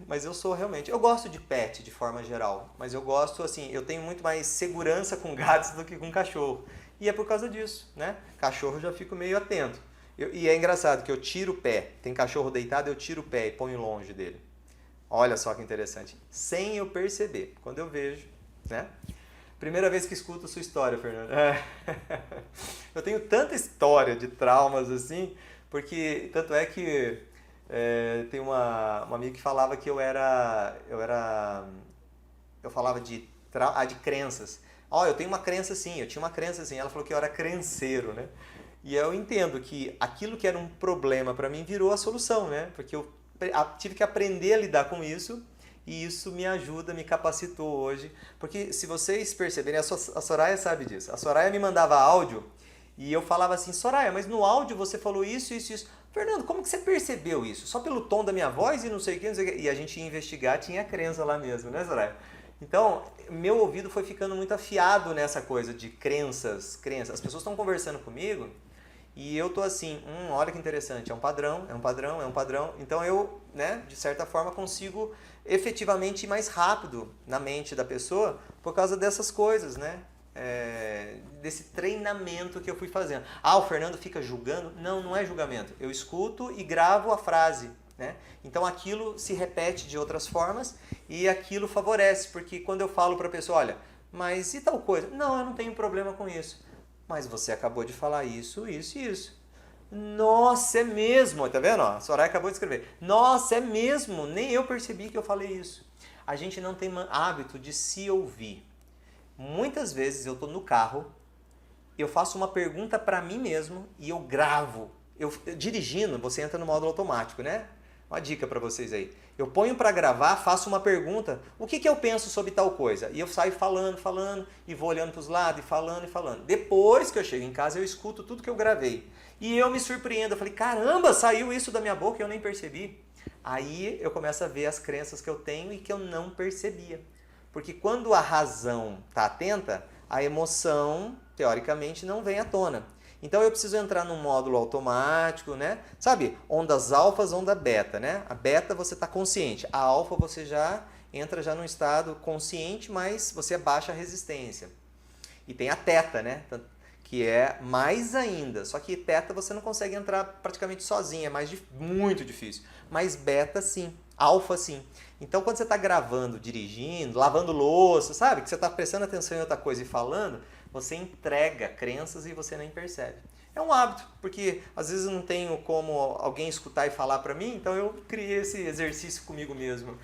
S1: mas eu sou realmente, eu gosto de pet de forma geral, mas eu gosto assim, eu tenho muito mais segurança com gatos do que com cachorro. E é por causa disso, né? Cachorro eu já fico meio atento. E é engraçado que eu tiro o pé, tem cachorro deitado, eu tiro o pé e ponho longe dele. Olha só que interessante, sem eu perceber, quando eu vejo, né? Primeira vez que escuto a sua história, Fernando. Eu tenho tanta história de traumas assim, porque tanto é que tem uma amiga que falava que eu falava de crenças. Ó, eu tenho uma crença assim, eu tinha uma crença assim. Ela falou que eu era crenceiro, né? E eu entendo que aquilo que era um problema para mim virou a solução, né? Porque eu tive que aprender a lidar com isso e isso me ajuda, me capacitou hoje. Porque se vocês perceberem, a Soraya sabe disso. A Soraya me mandava áudio e eu falava assim, Soraya, mas no áudio você falou isso, isso, isso. Fernando, como que você percebeu isso? Só pelo tom da minha voz e não sei o que, não sei o que. E a gente ia investigar, tinha crença lá mesmo, né, Soraya? Então, meu ouvido foi ficando muito afiado nessa coisa de crenças. As pessoas estão conversando comigo e eu tô assim, olha que interessante, é um padrão, é um padrão, é um padrão. Então eu, né, de certa forma, consigo efetivamente ir mais rápido na mente da pessoa por causa dessas coisas, né? Desse treinamento que eu fui fazendo. Ah, o Fernando fica julgando? Não, não é julgamento. Eu escuto e gravo a frase, né? Então aquilo se repete de outras formas e aquilo favorece, porque quando eu falo para a pessoa, olha, mas e tal coisa? Não, eu não tenho problema com isso. Mas você acabou de falar isso, isso e isso. Nossa, é mesmo, tá vendo? A Soraya acabou de escrever. Nossa, é mesmo, nem eu percebi que eu falei isso. A gente não tem hábito de se ouvir. Muitas vezes eu estou no carro, eu faço uma pergunta para mim mesmo e eu gravo. Dirigindo, você entra no módulo automático, né? Uma dica para vocês aí. Eu ponho para gravar, faço uma pergunta, o que eu penso sobre tal coisa? E eu saio falando, e vou olhando para os lados, e falando. Depois que eu chego em casa, eu escuto tudo que eu gravei. E eu me surpreendo, eu falei, caramba, saiu isso da minha boca e eu nem percebi. Aí eu começo a ver as crenças que eu tenho e que eu não percebia. Porque quando a razão está atenta, a emoção, teoricamente, não vem à tona. Então eu preciso entrar num módulo automático, né? Sabe, ondas alfas, onda beta, né? A beta você está consciente, a alfa você já entra já num estado consciente, mas você abaixa a resistência. E tem a teta, né? Que é mais ainda, só que teta você não consegue entrar praticamente sozinho, é muito difícil. Mas beta sim, alfa sim. Então quando você está gravando, dirigindo, lavando louça, sabe? Que você está prestando atenção em outra coisa e falando, você entrega crenças e você nem percebe. É um hábito, porque às vezes eu não tenho como alguém escutar e falar para mim, então eu criei esse exercício comigo mesmo.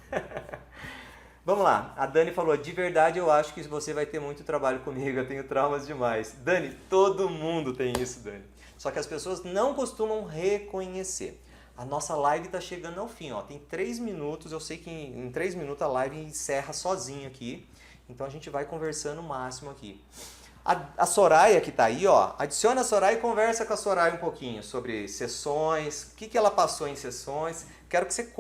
S1: Vamos lá, a Dani falou, de verdade eu acho que você vai ter muito trabalho comigo, eu tenho traumas demais. Dani, todo mundo tem isso, Dani. Só que as pessoas não costumam reconhecer. A nossa live está chegando ao fim, ó. Tem 3 minutos, eu sei que em 3 minutos a live encerra sozinha aqui. Então a gente vai conversando o máximo aqui. A Soraya que está aí, ó, adiciona a Soraya e conversa com a Soraya um pouquinho sobre sessões, o que ela passou em sessões. Quero que você,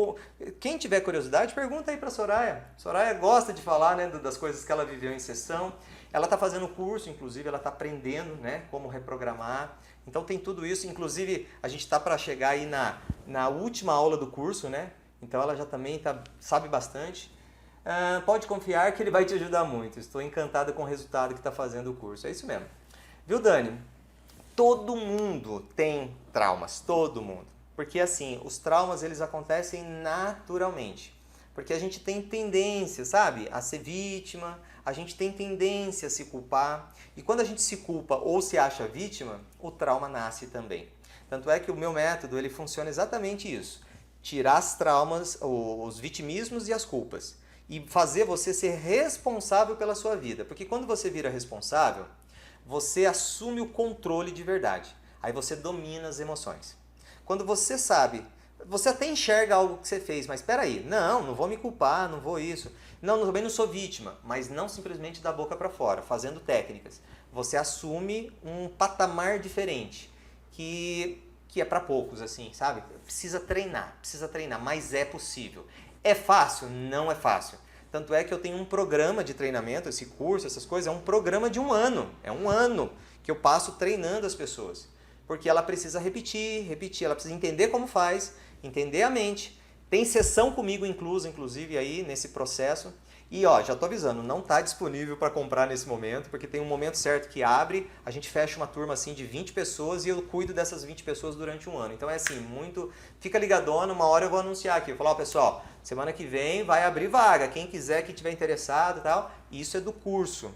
S1: quem tiver curiosidade, pergunta aí para a Soraya. Soraya gosta de falar, né, das coisas que ela viveu em sessão. Ela está fazendo curso, inclusive, ela está aprendendo, né, como reprogramar. Então tem tudo isso, inclusive a gente está para chegar aí na última aula do curso, né? Então ela já também sabe bastante. Pode confiar que ele vai te ajudar muito. Estou encantada com o resultado que está fazendo o curso. É isso mesmo. Viu, Dani? Todo mundo tem traumas, todo mundo. Porque assim, os traumas eles acontecem naturalmente. Porque a gente tem tendência, sabe, a ser vítima, a gente tem tendência a se culpar. E quando a gente se culpa ou se acha vítima, o trauma nasce também. Tanto é que o meu método ele funciona exatamente isso. Tirar as traumas, os vitimismos e as culpas. E fazer você ser responsável pela sua vida. Porque quando você vira responsável, você assume o controle de verdade. Aí você domina as emoções. Quando você sabe, Você até enxerga algo que você fez, mas espera aí, não vou me culpar, não vou isso. Não, também não sou vítima, mas não simplesmente da boca para fora, fazendo técnicas. Você assume um patamar diferente, que é para poucos, assim, sabe? Precisa treinar, mas é possível. É fácil? Não é fácil. Tanto é que eu tenho um programa de treinamento, esse curso, essas coisas, é um programa de 1 ano. É 1 ano que eu passo treinando as pessoas. Porque ela precisa repetir, ela precisa entender como faz, entender a mente. Tem sessão comigo inclusa, inclusive, aí nesse processo. E ó, já tô avisando, não está disponível para comprar nesse momento, porque tem um momento certo que abre, a gente fecha uma turma assim de 20 pessoas e eu cuido dessas 20 pessoas durante 1 ano. Então é assim, fica ligadona, uma hora eu vou anunciar aqui. Eu vou falar, ó, pessoal, semana que vem vai abrir vaga, quem quiser, quem tiver interessado e tal. Isso é do curso.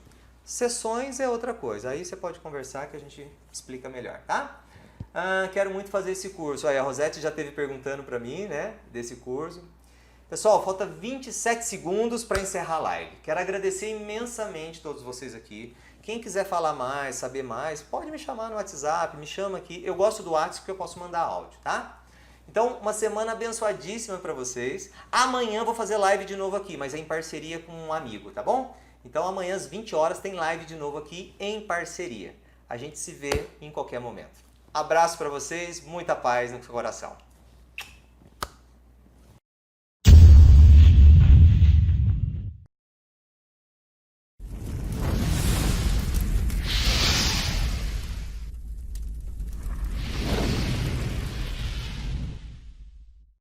S1: Sessões é outra coisa, aí você pode conversar que a gente explica melhor, tá? Quero muito fazer esse curso. Aí a Rosete já esteve perguntando para mim, né, desse curso. Pessoal, falta 27 segundos para encerrar a live. Quero agradecer imensamente todos vocês aqui. Quem quiser falar mais, saber mais, pode me chamar no WhatsApp, me chama aqui. Eu gosto do WhatsApp porque eu posso mandar áudio, tá? Então, uma semana abençoadíssima para vocês. Amanhã vou fazer live de novo aqui, mas é em parceria com um amigo, tá bom? Então, amanhã às 20 horas tem live de novo aqui em parceria. A gente se vê em qualquer momento. Abraço para vocês, muita paz no coração.